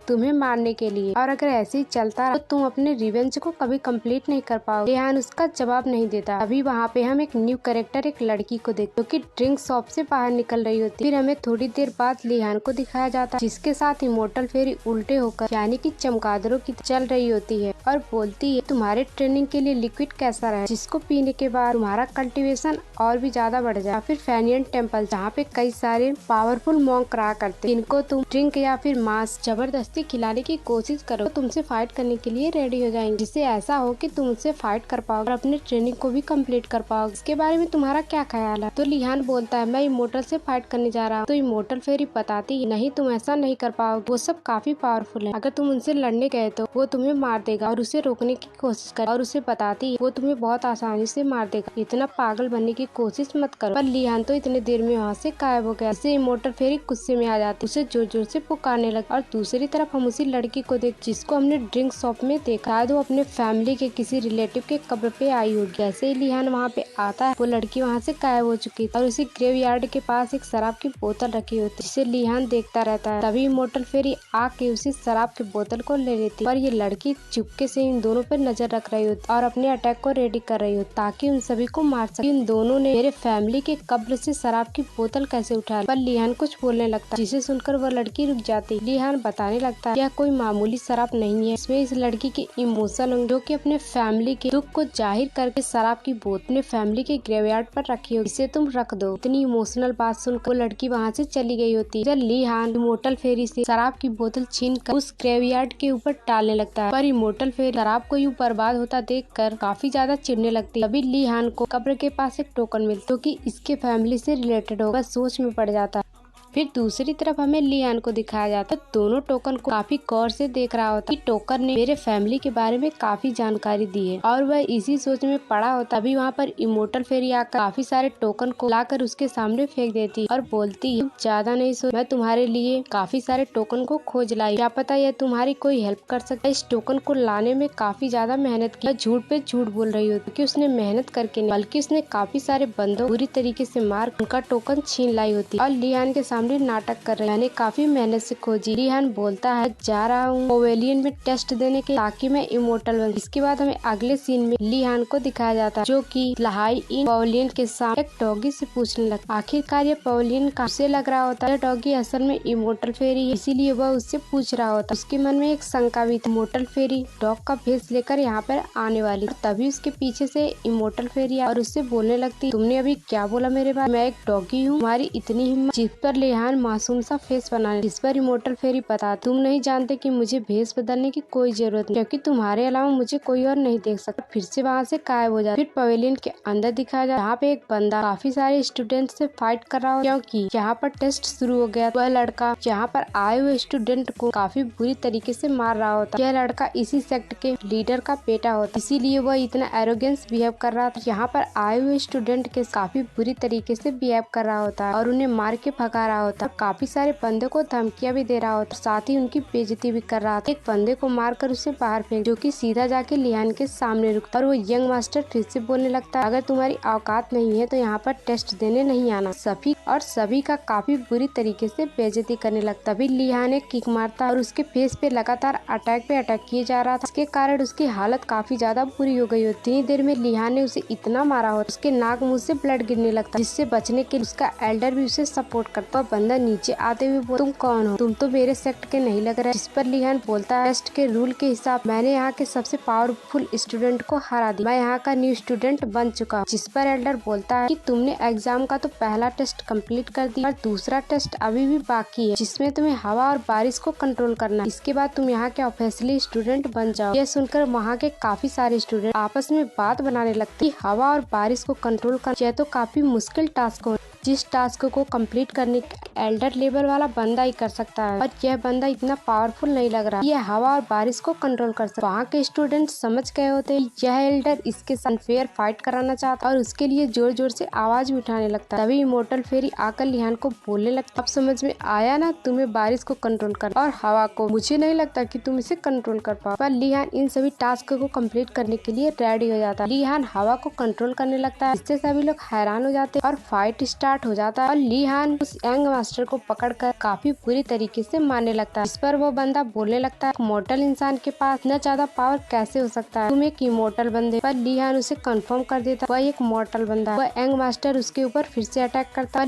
तुम्हें मारने के लिए, और अगर ऐसे ही चलता रहा तो तुम अपने रिवेंज को कभी कंप्लीट नहीं कर पाओगे। लिहान उसका जवाब नहीं देता। अभी वहाँ पे हम एक न्यू कैरेक्टर, एक लड़की को देखते जो कि ड्रिंक शॉप से बाहर निकल रही होती। फिर हमें थोड़ी देर बाद लिहान को दिखाया जाता, जिसके साथ इमोर्टल फेरी उल्टे होकर यानी कि चमगादड़ों की चल रही होती है और बोलती है, तुम्हारे ट्रेनिंग के लिए लिक्विड कैसा रहे, जिसको पीने के बाद तुम्हारा कल्टीवेशन और भी ज्यादा बढ़ जाए। फिर फेनियन टेम्पल, जहाँ पे कई सारे पावरफुल मॉन्क रहा करते, जिनको तुम ड्रिंक या फिर मांस जबरदस्ती खिलाने की कोशिश करो, तो तुमसे फाइट करने के लिए रेडी हो जाएंगे, जिससे ऐसा हो कि तुम उससे फाइट कर पाओ और अपने ट्रेनिंग को भी कंप्लीट कर पाओ। इसके बारे में तुम्हारा क्या ख्याल है? तो लिहान बोलता है, मैं इमोर्टल से फाइट करने जा रहा हूँ। तो इमोर्टल फेरी बताती है, नहीं, तुम ऐसा नहीं कर पाओगे, वो सब काफी पावरफुल है, अगर तुम उनसे लड़ने गए तो वो तुम्हें मार देगा और उसे रोकने की कोशिश कर। और उसे बताती है, वो तुम्हें बहुत आसानी से मार देगा, इतना पागल बनने की कोशिश मत करो। पर लिहान तो इतने देर में वहाँ से गायब हो गया। इसे इमोर्टल फेरी गुस्से में आ जाती, उसे जोर जोर से पुकारने लगी और दूसरी तरफ तरफ हम उसी लड़की को देख जिसको हमने ड्रिंक शॉप में देखा। शायद वो अपने फैमिली के किसी रिलेटिव के कब्र पे आई होगी। जैसे ही लिहान वहाँ पे आता है वो लड़की वहाँ से गायब हो चुकी थी और उसी ग्रेवयार्ड के पास एक शराब की बोतल रखी होती है जिसे लिहान देखता रहता है। तभी इमोर्टल फेरी आके उसी शराब की बोतल को ले लेती है और ये लड़की चुपके से इन दोनों पर नजर रख रही होती और अपने अटैक को रेडी कर रही होती ताकि उन सभी को मार सके। इन दोनों ने मेरे फैमिली के कब्र से शराब की बोतल कैसे उठा ली? पर लिहान कुछ बोलने लगता जिसे सुनकर वह लड़की रुक जाती। लिहान बताने लगता है यह कोई मामूली शराब नहीं है, इसमें इस लड़की के इमोशन जो कि अपने फैमिली के दुख को जाहिर करके शराब की बोतल फैमिली के ग्रेवयार्ड पर रखी हो, इसे तुम रख दो। इतनी इमोशनल बात सुनकर वो लड़की वहाँ से चली गई होती है। लिहान इमोर्टल फेरी से शराब की बोतल छीन कर उस ग्रेवयार्ड के ऊपर डालने लगता है, पर इमोर्टल फेरी शराब को यूं बर्बाद होता देखकर काफी ज्यादा चिढ़ने लगती है। तभी लिहान को कब्र के पास एक टोकन मिलता जो कि इसके फैमिली से रिलेटेड होगा, सोच में पड़ जाता है। फिर दूसरी तरफ हमें लिहान को दिखाया जाता है दोनों टोकन को काफी गौर से देख रहा होता है कि टोकन ने मेरे फैमिली के बारे में काफी जानकारी दी है और वह इसी सोच में पड़ा होता। अभी वहाँ पर इमोर्टल फेरी आकर काफी सारे टोकन को लाकर उसके सामने फेंक देती और बोलती है ज्यादा नहीं सोच, मैं तुम्हारे लिए काफी सारे टोकन को खोज लाई, क्या पता यह तुम्हारी कोई हेल्प कर सकता है। इस टोकन को लाने में काफी ज्यादा मेहनत की, झूठ पे झूठ बोल रही होती कि उसने मेहनत करके नहीं बल्कि उसने काफी सारे बंदों बुरी तरीके से मार उनका टोकन छीन लाई होती और लिहान के सामने नाटक कर रही है। मैंने काफी मेहनत से खोजी। लिहान बोलता है जा रहा हूँ पवेलियन में टेस्ट देने के ताकि मैं इमोर्टल बन। इसके बाद हमें अगले सीन में लिहान को दिखाया जाता है जो कि लहाई इन पवेलियन के साथ एक डॉगी से पूछने लगता। आखिरकार ये पवेलियन का उसे लग रहा होता है डॉगी असल में इमोर्टल फेरी है, इसीलिए वह उससे पूछ रहा होता। उसके मन में एक शंका भी थी, इमोर्टल फेरी डॉग का भेष लेकर यहाँ पर आने वाली। तभी उसके पीछे से इमोर्टल फेरी और उससे बोलने लगती तुमने अभी क्या बोला मेरे बारे? मैं एक डॉगी हूँ, तुम्हारी इतनी हिम्मत? जिस पर लिहान मासूम सा फेस बनाने जिस पर इमोर्टल फेरी बता तुम नहीं जानते कि मुझे भेष बदलने की कोई जरूरत नहीं क्योंकि तुम्हारे अलावा मुझे कोई और नहीं देख सकता। फिर से वहाँ से गायब हो जाता। फिर पवेलियन के अंदर दिखाया जाए यहाँ पे एक बंदा काफी सारे स्टूडेंट से फाइट कर रहा हो क्योंकि यहाँ पर टेस्ट शुरू हो गया। वह लड़का यहाँ पर आए हुए स्टूडेंट को काफी बुरी तरीके से मार रहा होता। यह लड़का इसी सेक्ट के लीडर का बेटा होता, इसीलिए वह इतना एरोगेंस बिहेव कर रहा था। यहाँ पर आए हुए स्टूडेंट के काफी बुरी तरीके से बिहेव कर रहा होता है और उन्हें मार के भगा रहा होता। काफी सारे बंदे को धमकियां भी दे रहा होता, साथ ही उनकी बेइज्जती भी कर रहा था। एक बंदे को मारकर उसे बाहर फेंक जो कि सीधा जाके लिहान के सामने रुकता और वो यंग मास्टर फिर से बोलने लगता है अगर तुम्हारी औकात नहीं है तो यहाँ पर टेस्ट देने नहीं आना। सभी का काफी बुरी तरीके से बेइज्जती करने लगता। तभी लिहान एक किक मारता और उसके फेस पे लगातार अटैक पे अटैक किए जा रहा था। इसके कारण उसकी हालत काफी ज्यादा बुरी हो गई होती। इतनी देर में लिहान ने उसे इतना मारा हो उसके नाक मुंह से ब्लड गिरने लगता, जिससे बचने के लिए उसका एल्डर भी उसे सपोर्ट करता। बंदा नीचे आते हुए तुम कौन हो? तुम तो मेरे सेक्ट के नहीं लग रहे। जिस पर लिहान बोलता है टेस्ट के रूल के हिसाब मैंने यहाँ के सबसे पावरफुल स्टूडेंट को हरा दिया, मैं यहाँ का न्यू स्टूडेंट बन चुका हूँ। जिस पर एल्डर बोलता है कि तुमने एग्जाम का तो पहला टेस्ट कंप्लीट कर दिया और दूसरा टेस्ट अभी भी बाकी है जिसमें तुम्हें हवा और बारिश को कंट्रोल करना है। इसके बाद तुम यहाँ के ऑफिशियली स्टूडेंट बन जाओ। यह सुनकर वहाँ के काफी सारे स्टूडेंट आपस में बात बनाने लगते। हवा और बारिश को कंट्रोल करना तो काफी मुश्किल टास्क हो, जिस टास्क को कंप्लीट करने एल्डर लेवल वाला बंदा ही कर सकता है और यह बंदा इतना पावरफुल नहीं लग रहा। यह हवा और बारिश को कंट्रोल कर सकता। वहाँ के स्टूडेंट समझ गए होते यह एल्डर इसके साथ फेयर फाइट कराना चाहता और उसके लिए जोर जोर से आवाज भी उठाने लगता। तभी इमोर्टल फेरी आकर लिहान को बोलने लगता अब समझ में आया ना, तुम्हें बारिश को कंट्रोल कर और हवा को, मुझे नहीं लगता कि तुम इसे कंट्रोल कर पाओ। पर लिहान इन सभी टास्क को कंप्लीट करने के लिए रेडी हो जाता है। लिहान हवा को कंट्रोल करने लगता है, इससे सभी लोग हैरान हो जाते और फाइट स्टार्ट हो जाता है और लिहान उस यंग मास्टर को पकड़कर काफी बुरी तरीके से मारने लगता है। इस पर वो बंदा बोलने लगता है इमोर्टल इंसान के पास इतना ज्यादा पावर कैसे हो सकता है, तुम एक इमोर्टल बंदे। पर लिहान उसे कंफर्म कर देता वह एक मॉर्टल बंदा। वह यंग मास्टर उसके ऊपर फिर से अटैक करता है।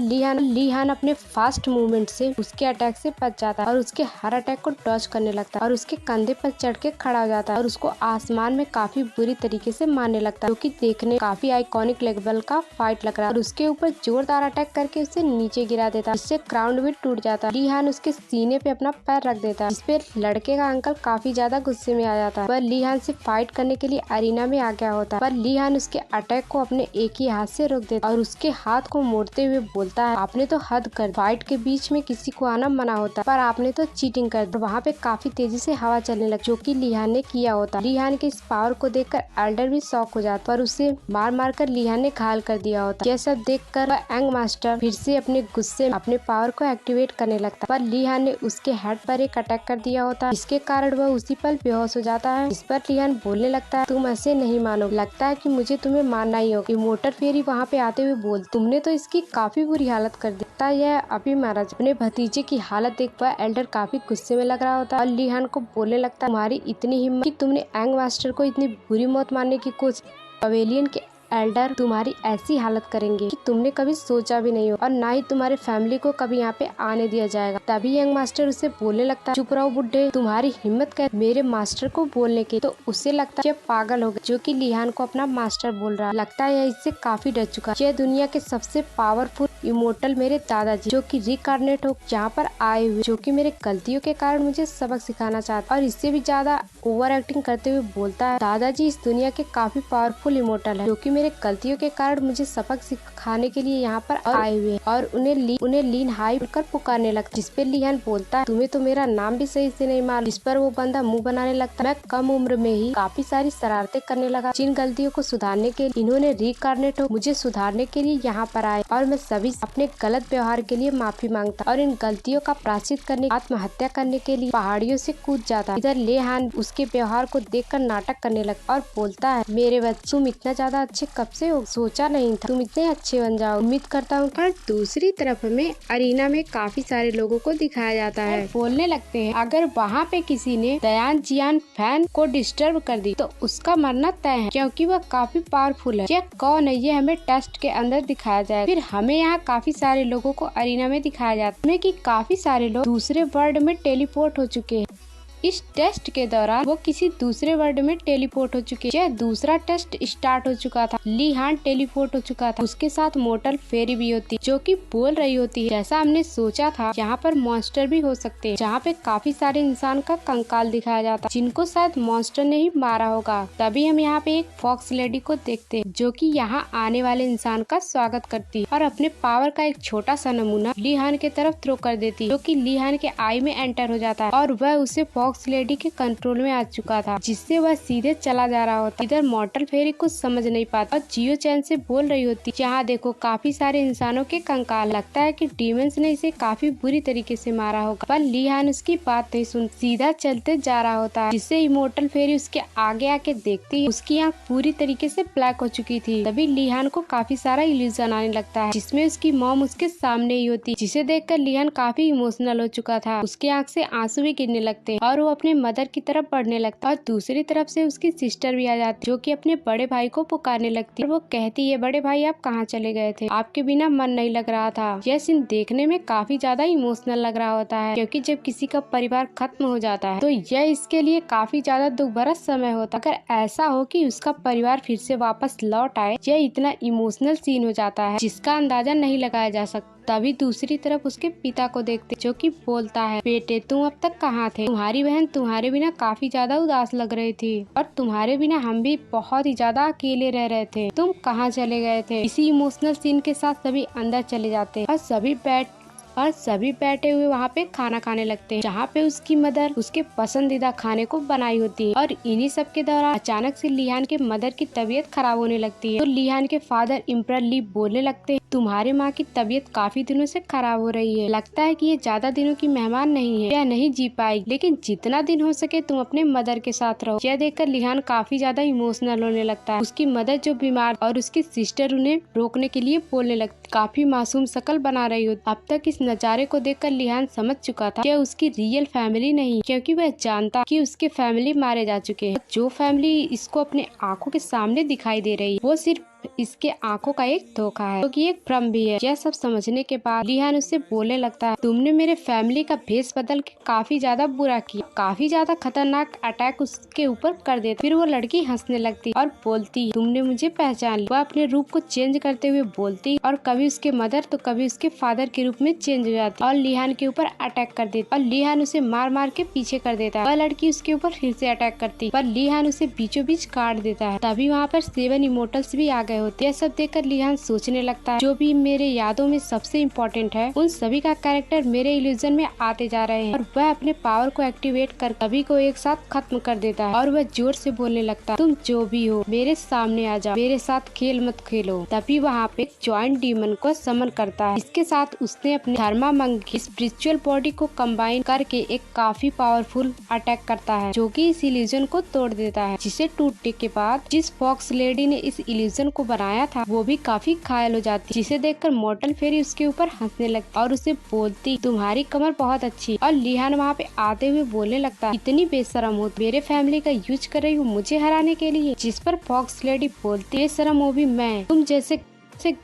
लिहान अपने फास्ट मूवमेंट से उसके अटैक से बच जाता है और उसके हर अटैक को डॉज करने लगता है और उसके कंधे पर चढ़ के खड़ा हो जाता है और उसको आसमान में काफी बुरी तरीके से मारने लगता है, जो कि देखने काफी आइकॉनिक लेवल का फाइट लग रहा है और उसके ऊपर जोरदार अटैक करके उसे नीचे गिरा देता है, इससे ग्राउंड भी टूट जाता है। लिहान उसके सीने पे अपना पैर रख देता है, इस पे लड़के का अंकल काफी ज्यादा गुस्से में आ जाता है। वह लिहान से फाइट करने के लिए अरीना में आ गया होता है, पर लिहान उसके अटैक को अपने एक ही हाथ से रोक देता है और उसके हाथ को मोड़ते हुए बोलता है आपने तो हद कर, फाइट के बीच में किसी को आना मना होता है पर आपने तो चीटिंग कर दी। वहाँ पे काफी तेजी से हवा चलने लगी, जो कि लिहान ने किया होता। लिहान के इस पावर को देखकर एल्डर भी शॉक हो जाता पर उसे मार मार कर लिहान ने घायल कर दिया होता। यह सब देखकर यंग मास्टर फिर से अपने गुस्से में अपने पावर को एक्टिवेट करने लगता है, पर लीहान ने उसके हेड पर एक अटैक कर दिया होता है, जिसके कारण वह उसी पल बेहोश हो जाता है। इस पर लीहान बोलने लगता है, तुम ऐसे नहीं मानो, लगता है कि मुझे तुम्हें मारना ही होगा। इमोर्टल फेरी वहाँ पे आते हुए बोल, तुमने तो इसकी काफी बुरी हालत कर दी, लगता है यह अभी मारा जाए। अपने भतीजे की हालत देख पर एल्डर काफी गुस्से में लग रहा होता है और लीहान को बोलने लगता है, तुम्हारी इतनी हिम्मत कि तुमने एंग मास्टर को इतनी बुरी मौत मारने की कोशिश। पवेलियन के एल्डर तुम्हारी ऐसी हालत करेंगे कि तुमने कभी सोचा भी नहीं हो, और ना ही तुम्हारे फैमिली को कभी यहाँ पे आने दिया जाएगा। तभी यंग मास्टर उसे बोलने लगता है, चुप रहो बुड्ढे, तुम्हारी हिम्मत कैसे मेरे मास्टर को बोलने की। तो उसे लगता है ये पागल हो गया, जो कि लीहान को अपना मास्टर बोल रहा है। लगता है यह इससे काफी डर चुका है। यह दुनिया के सबसे पावरफुल इमोर्टल मेरे दादाजी, जो कि रिकार्नेट हो यहाँ पर आए हुए, जो कि मेरे गलतियों के कारण मुझे सबक सिखाना चाहता है। और इससे भी ज्यादा ओवर एक्टिंग करते हुए बोलता है, दादाजी इस दुनिया के काफी पावरफुल इमोर्टल है, जो कि मेरे गलतियों के कारण मुझे सबक सिखाने के लिए यहाँ पर आए हुए हैं। और उन्हें लीन हाई कर पुकारने लगता, जिस पे लीहान बोलता है, तुम्हें तो मेरा नाम भी सही से नहीं मालूम। जिस पर वो बंदा मुंह बनाने लगता, मैं कम उम्र में ही काफी सारी शरारतें करने लगा, जिन गलतियों को सुधारने के लिए इन्होंने रिकार्नेट हो मुझे सुधारने के लिए यहाँ पर आए, और मैं सभी अपने गलत व्यवहार के लिए माफी मांगता और इन गलतियों का प्रायश्चित करने आत्महत्या करने के लिए पहाड़ियों से कूद जाता। इधर लीहान उसके व्यवहार को देखकर नाटक करने लगता और बोलता है, मेरे बच्चे तुम इतना ज्यादा अच्छे कब से हो, सोचा नहीं था तुम इतने अच्छे बन जाओ, उम्मीद करता हूँ। और दूसरी तरफ में अरीना में काफी सारे लोगों को दिखाया जाता है, बोलने लगते हैं, अगर वहाँ पे किसी ने दयान जियान फैन को डिस्टर्ब कर दी तो उसका मरना तय है, क्योंकि वह काफी पावरफुल है। यह कौन है ये हमें टेस्ट के अंदर दिखाया जाए। फिर हमें यहाँ काफी सारे लोगों को अरीना में दिखाया जाता है कि काफी सारे लोग दूसरे वर्ल्ड में टेलीपोर्ट हो चुके हैं। इस टेस्ट के दौरान वो किसी दूसरे वर्ल्ड में टेलीपोर्ट हो चुके हैं। दूसरा टेस्ट स्टार्ट हो चुका था, लीहान टेलीपोर्ट हो चुका था, उसके साथ मोर्टल फेरी भी होती, जो कि बोल रही होती है, जैसा हमने सोचा था यहाँ पर मॉन्स्टर भी हो सकते हैं, जहाँ पे काफी सारे इंसान का कंकाल दिखाया जाता, जिनको शायद मॉन्स्टर ने ही मारा होगा। तभी हम यहाँ पे एक फॉक्स लेडी को देखते हैं, जो कि यहाँ आने वाले इंसान का स्वागत करती है और अपने पावर का एक छोटा सा नमूना लीहान के तरफ थ्रो कर देती है, जो कि लीहान के आई में एंटर हो जाता है और वह उसे फॉक्स लेडी के कंट्रोल में आ चुका था, जिससे वह सीधे चला जा रहा होता। इधर मॉर्टल फेरी कुछ समझ नहीं पाता और जियो चैन से बोल रही होती, यहाँ देखो काफी सारे इंसानों के कंकाल, लगता है कि डीमंस ने इसे काफी बुरी तरीके से मारा होगा। पर लीहान उसकी बात नहीं सुन, सीधा चलते जा रहा होता है, जिससे इमोर्टल फेरी उसके आगे आके देखती है, उसकी आँख पूरी तरीके से ब्लैक हो चुकी थी। तभी लीहान को काफी सारा इल्यूजन आने लगता है, जिसमें उसकी मॉम उसके सामने ही होती, जिसे देखकर लीहान काफी इमोशनल हो चुका था, उसके आँख से आंसू भी गिरने लगते और वो अपने मदर की तरफ बढ़ने लगता। और दूसरी तरफ से उसकी सिस्टर भी आ जाती, जो कि अपने बड़े भाई को पुकारने लगती है। वो कहती है, बड़े भाई आप कहाँ चले गए थे, आपके बिना मन नहीं लग रहा था। यह सीन देखने में काफी ज्यादा इमोशनल लग रहा होता है, क्योंकि जब किसी का परिवार खत्म हो जाता है तो यह इसके लिए काफी ज्यादा दुख भरा समय होता है। अगर ऐसा हो कि उसका परिवार फिर से वापस लौट आए, यह इतना इमोशनल सीन हो जाता है जिसका अंदाजा नहीं लगाया जा सकता। तभी दूसरी तरफ उसके पिता को देखते, जो कि बोलता है, बेटे तुम अब तक कहाँ थे, तुम्हारी बहन तुम्हारे बिना काफी ज्यादा उदास लग रही थी और तुम्हारे बिना हम भी बहुत ही ज्यादा अकेले रह रहे थे, तुम कहाँ चले गए थे। इसी इमोशनल सीन के साथ सभी अंदर चले जाते और सभी बैठे हुए वहाँ पे खाना खाने लगते हैं, जहाँ पे उसकी मदर उसके पसंदीदा खाने को बनाई होती है। और इन्हीं सब के दौरान अचानक से लीहान के मदर की तबीयत खराब होने लगती है, तो लीहान के फादर इम्परर ली बोलने लगते हैं, तुम्हारे माँ की तबीयत काफी दिनों से खराब हो रही है, लगता है कि ये ज्यादा दिनों की मेहमान नहीं है, यह नहीं जी पाएगी, लेकिन जितना दिन हो सके तुम अपने मदर के साथ रहो। यह देखकर लीहान काफी ज्यादा इमोशनल होने लगता है। उसकी मदर जो बीमार और उसकी सिस्टर उन्हें रोकने के लिए बोलने लगती, काफी मासूम शकल बना रही होती। अब तक इस नजारे को देखकर लीहान समझ चुका था कि उसकी रियल फैमिली नहीं, क्योंकि वह जानता कि उसके फैमिली मारे जा चुके हैं। जो फैमिली इसको अपने आंखों के सामने दिखाई दे रही है, वो सिर्फ इसके आंखों का एक धोखा है, क्योंकि एक भ्रम भी है। यह सब समझने के बाद लीहान उससे बोलने लगता है, तुमने मेरे फैमिली का भेष बदल के काफी ज्यादा बुरा किया, काफी ज्यादा खतरनाक अटैक उसके ऊपर कर देता। फिर वो लड़की हंसने लगती और बोलती, तुमने मुझे पहचान लिया। वह अपने रूप को चेंज करते हुए बोलती और कभी उसके मदर तो कभी उसके फादर के रूप में चेंज हो जाती और लीहान के ऊपर अटैक कर देती और लीहान उसे मार मार के पीछे कर देता है। वह लड़की उसके ऊपर फिर से अटैक करती पर लीहान उसे बीचों बीच काट देता है। तभी वहाँ पर 7 इमोर्टल्स भी आ गए गए होते। यह सब देखकर लिहान सोचने लगता है जो भी मेरे यादों में सबसे इम्पोर्टेंट है उन सभी का कैरेक्टर मेरे इल्यूजन में आते जा रहे हैं, और वह अपने पावर को एक्टिवेट कर सभी को एक साथ खत्म कर देता है। और वह जोर से बोलने लगता है, तुम जो भी हो मेरे सामने आ जाओ, मेरे साथ खेल मत खेलो। तभी वहाँ पे जॉइंट डीमन को समन करता है। इसके साथ उसने अपने थर्मामंग की स्पिरिचुअल बॉडी को कंबाइन करके एक काफी पावरफुल अटैक करता है जो कि इस इल्यूजन को तोड़ देता है, जिसे टूटने के बाद जिस फॉक्स लेडी ने इस इल्यूजन को बनाया था वो भी काफी घायल हो जाती, जिसे देखकर मॉर्टल फेरी उसके ऊपर हंसने लगती और उसे बोलती तुम्हारी कमर बहुत अच्छी। और लिहान वहाँ पे आते हुए बोलने लगता इतनी बेशरम हो, मेरे फैमिली का यूज कर रही हो मुझे हराने के लिए। जिस पर फॉक्स लेडी बोलती बेशरम हो भी मैं, तुम जैसे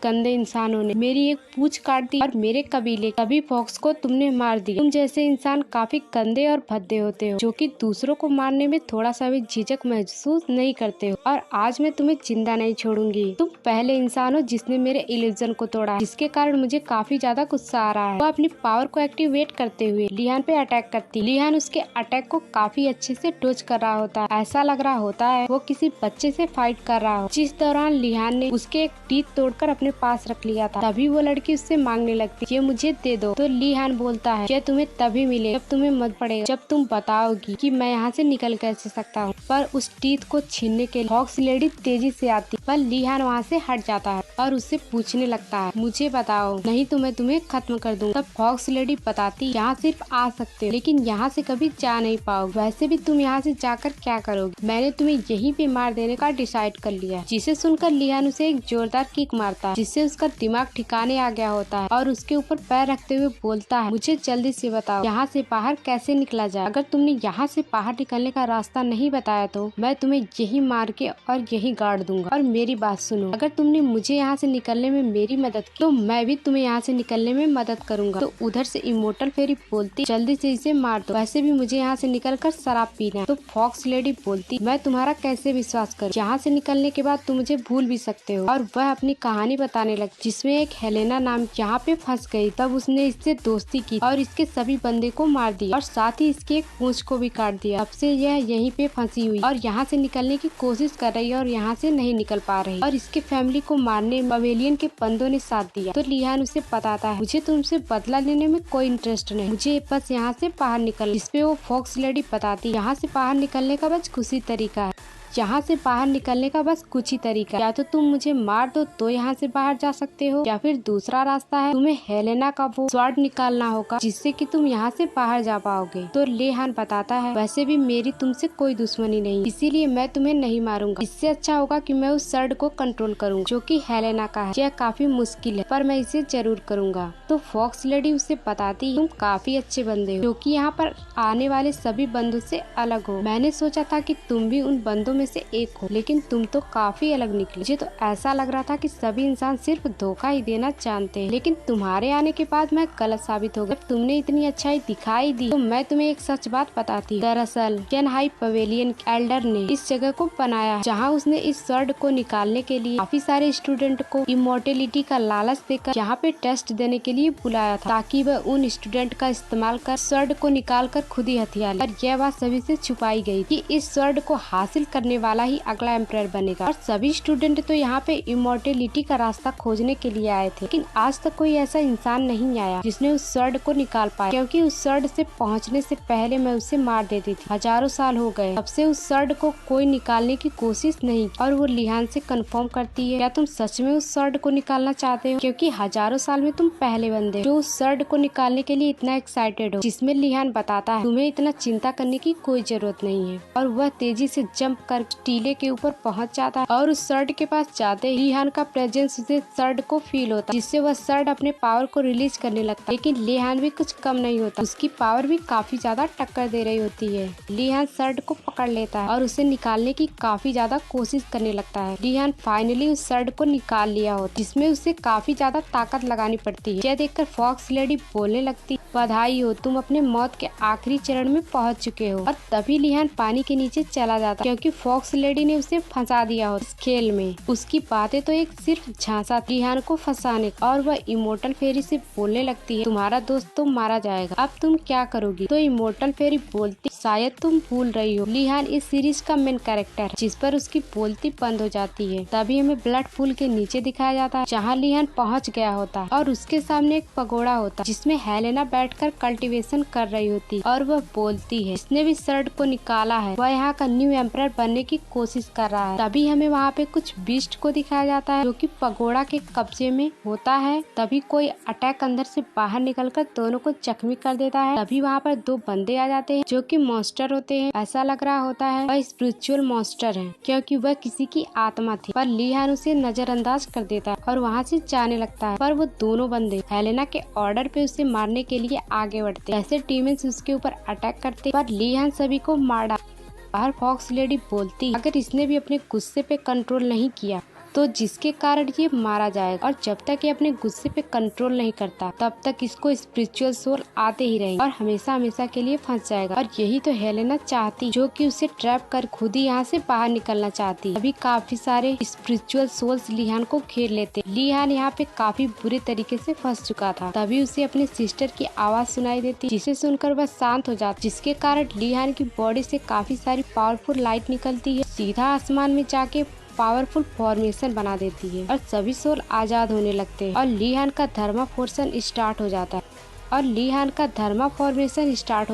गंदे इंसानों ने मेरी एक पूंछ काट दी और मेरे कबीले कभी फॉक्स को तुमने मार दी। तुम जैसे इंसान काफी गंदे और भद्दे होते हो जो कि दूसरों को मारने में थोड़ा सा भी झिझक महसूस नहीं करते हो, और आज मैं तुम्हें जिंदा नहीं छोड़ूंगी। तुम पहले इंसान हो जिसने मेरे इल्यूजन को तोड़ा, जिसके कारण मुझे काफी ज्यादा गुस्सा आ रहा है। वो अपनी पावर को एक्टिवेट करते हुए लिहान पे अटैक करती। लिहान उसके अटैक को काफी अच्छे से डोज कर रहा होता है, ऐसा लग रहा होता है वो किसी बच्चे से फाइट कर रहा हो। जिस दौरान लिहान ने उसके एक टीथ तोड़कर अपने पास रख लिया था, तभी वो लड़की उससे मांगने लगती ये मुझे दे दो। तो लिहान बोलता है ये तुम्हें तभी मिले जब तुम्हें मत पड़ेगा, जब तुम बताओगी कि मैं यहाँ से निकल कैसे सकता हूँ। पर उस टीथ को छीनने के लिए फॉक्स लेडी तेजी से आती, पर लिहान वहाँ से हट जाता है और उससे पूछने लगता है मुझे बताओ नहीं तो मैं तुम्हें खत्म कर दूँ। तब फॉक्स लेडी बताती यहाँ सिर्फ आ सकते हो लेकिन यहाँ से कभी जा नहीं पाओगे, वैसे भी तुम यहाँ से जाकर क्या करोगे, मैंने तुम्हें यहीं पे मार देने का डिसाइड कर लिया। जिसे सुनकर लिहान उसे एक जोरदार किक मारता है जिससे उसका दिमाग ठिकाने आ गया होता है और उसके ऊपर पैर रखते हुए बोलता है मुझे जल्दी से बताओ यहाँ से बाहर कैसे निकला जाए। अगर तुमने यहाँ से बाहर निकलने का रास्ता नहीं बताया तो मैं तुम्हें यही मार के और यही गाड़ दूंगा। और मेरी बात सुनो, अगर तुमने मुझे यहाँ से निकलने में मेरी मदद की तो मैं भी तुम्हें यहाँ से निकलने में मदद करूंगा। तो उधर से इमोर्टल फेरी बोलती जल्दी से इसे मार दो, वैसे भी मुझे यहाँ से निकल कर शराब पीना है। तो फॉक्स लेडी बोलती मैं तुम्हारा कैसे विश्वास करूँ, यहाँ से निकलने के बाद तुम मुझे भूल भी सकते हो। और वह अपनी कहानी बताने लगी जिसमें एक हेलेना नाम यहाँ पे फंस गई। तब उसने इससे दोस्ती की और इसके सभी बंदे को मार दिया और साथ ही इसके एक पूंछ को भी काट दिया। तब से यह यहीं पे फंसी हुई और यहाँ से निकलने की कोशिश कर रही है और यहाँ से नहीं निकल पा रही। और इसके फैमिली को मारने पवेलियन के बंदों ने साथ दिया। तो लिहान उसे बताता है मुझे तुमसे बदला लेने में कोई इंटरेस्ट नहीं, मुझे बस यहाँ से बाहर निकल। इस पे वो फॉक्स लेडी बताती यहाँ से बाहर निकलने का बस कुछ ही तरीका है, यहाँ से बाहर निकलने का बस कुछ ही तरीका, या तो तुम मुझे मार दो तो यहाँ से बाहर जा सकते हो, या फिर दूसरा रास्ता है तुम्हें हेलेना का वो स्वॉर्ड निकालना होगा जिससे कि तुम यहाँ से बाहर जा पाओगे। तो लिहान बताता है वैसे भी मेरी तुमसे कोई दुश्मनी नहीं, इसीलिए मैं तुम्हें नहीं मारूंगा। इससे अच्छा होगा कि मैं उस स्वॉर्ड को कंट्रोल करूँ जो कि हेलेना का है। यह काफी मुश्किल है पर मैं इसे जरूर करूँगा। तो फॉक्स लेडी उसे बताती तुम काफी अच्छे बंदे हो जो कि यहाँ पर आने वाले सभी बंदों से अलग हो। मैंने सोचा था कि तुम भी उन बंदों में से एक हो, लेकिन तुम तो काफी अलग निकले। मुझे तो ऐसा लग रहा था कि सभी इंसान सिर्फ धोखा ही देना जानते हैं, लेकिन तुम्हारे आने के बाद मैं गलत साबित हो गया। जब तुमने इतनी अच्छाई दिखाई दी तो मैं तुम्हें एक सच बात बताती। दरअसल केनहाई पवेलियन एल्डर ने इस जगह को बनाया जहाँ उसने इस स्वॉर्ड को निकालने के लिए काफी सारे स्टूडेंट को इमोर्टेलिटी का लालच देकर यहाँ पे टेस्ट देने के लिए बुलाया था, ताकि वह उन स्टूडेंट का इस्तेमाल कर स्वॉर्ड को निकाल कर खुद ही हथियार ले। और यह बात सभी से छुपाई गई कि इस स्वॉर्ड को हासिल करने वाला ही अगला एम्परर बनेगा। और सभी स्टूडेंट तो यहाँ पे इमोर्टेलिटी का रास्ता खोजने के लिए आए थे, लेकिन आज तक कोई ऐसा इंसान नहीं आया जिसने उस स्वॉर्ड को निकाल पाया, क्योंकि उस स्वॉर्ड से पहुँचने से पहले मैं उसे मार देती थी। हजारों साल हो गए तब से उस स्वॉर्ड को कोई निकालने की कोशिश नहीं। और वो लिहान से कंफर्म करती है क्या तुम सच में उस स्वॉर्ड को निकालना चाहते हो, क्योंकि हजारों साल में तुम पहले बंदे जो उस स्वॉर्ड को निकालने के लिए इतना एक्साइटेड हो। जिसमें लिहान बताता है तुम्हें इतना चिंता करने की कोई जरूरत नहीं है। और वह तेजी से जंप कर टीले के ऊपर पहुंच जाता है और उस स्वॉर्ड के पास जाते ही लिहान का प्रेजेंस उसे स्वॉर्ड को फील होता है, जिससे वह स्वॉर्ड अपने पावर को रिलीज करने लगता है। लेकिन लिहान भी कुछ कम नहीं होता, उसकी पावर भी काफी ज्यादा टक्कर दे रही होती है। लिहान स्वॉर्ड को पकड़ लेता है और उसे निकालने की काफी ज्यादा कोशिश करने लगता है। लिहान फाइनली उस स्वॉर्ड को निकाल लिया होता, जिसमें उसे काफी ज्यादा ताकत लगानी पड़ती है। यह देखकर फॉक्स लेडी बोलने लगती बधाई हो, तुम अपने मौत के आखिरी चरण में पहुंच चुके हो। और तभी लिहान पानी के नीचे चला जाता है, क्योंकि फॉक्स लेडी ने उसे फंसा दिया हो इस खेल में। उसकी बातें तो एक सिर्फ झांसा लिहान को फंसाने, और वह इमोर्टल फेरी से बोलने लगती है, तुम्हारा दोस्त तो मारा जाएगा, अब तुम क्या करोगी? तो इमोर्टल फेरी बोलती, शायद तुम भूल रही हो, लिहान इस सीरीज का मेन कैरेक्टर है, जिस पर उसकी बोलती बंद हो जाती है। तभी हमें ब्लड पूल के नीचे दिखाया जाता है, जहाँ लिहान पहुँच गया होता है और उसके सामने एक पगोड़ा होता है, जिसमें हेलेना बैठकर कल्टीवेशन कर रही होती और वह बोलती है, इसने भी सर्ड को निकाला है, वह यहाँ का न्यू एम्परर बनने की कोशिश कर रहा है। तभी हमें वहाँ पे कुछ बीस्ट को दिखाया जाता है, जो कि पगोड़ा के कब्जे में होता है। तभी कोई अटैक अंदर से बाहर निकलकर दोनों को जख्मी कर देता है। तभी वहाँ पर दो बंदे आ जाते हैं, जो कि मॉन्स्टर होते हैं। ऐसा लग रहा होता है वह स्पिरिचुअल मॉन्स्टर है, क्योंकि वह किसी की आत्मा थी, पर लिहान उसे नजरअंदाज कर देता है और वहाँ से जाने लगता है। पर वो दोनों बंदे हेलेना के ऑर्डर पे उसे मारने के लिए आगे बढ़ते। ऐसे टीमेंट्स उसके ऊपर अटैक करते, पर लिहान सभी को मार डालता। बाहर फॉक्स लेडी बोलती, अगर इसने भी अपने गुस्से पे कंट्रोल नहीं किया तो जिसके कारण ये मारा जाएगा, और जब तक ये अपने गुस्से पे कंट्रोल नहीं करता तब तक इसको स्पिरिचुअल सोल आते ही रहेंगे और हमेशा हमेशा के लिए फंस जाएगा। और यही तो हेलेना चाहती, जो कि उसे ट्रैप कर खुद ही यहाँ से बाहर निकलना चाहती। अभी काफी सारे स्पिरिचुअल सोल्स लिहान को घेर लेते। लिहान यहाँ पे काफी बुरे तरीके से फंस चुका था। तभी उसे अपनी सिस्टर की आवाज सुनाई देती, जिसे सुनकर वह शांत हो जाता, जिसके कारण लिहान की बॉडी से काफी सारी पावरफुल लाइट निकलती है, सीधा आसमान में जाके पावरफुल फॉर्मेशन बना देती है और सभी सोल आजाद होने लगते हैं और लिहान का धर्मा फॉर्मेशन स्टार्ट हो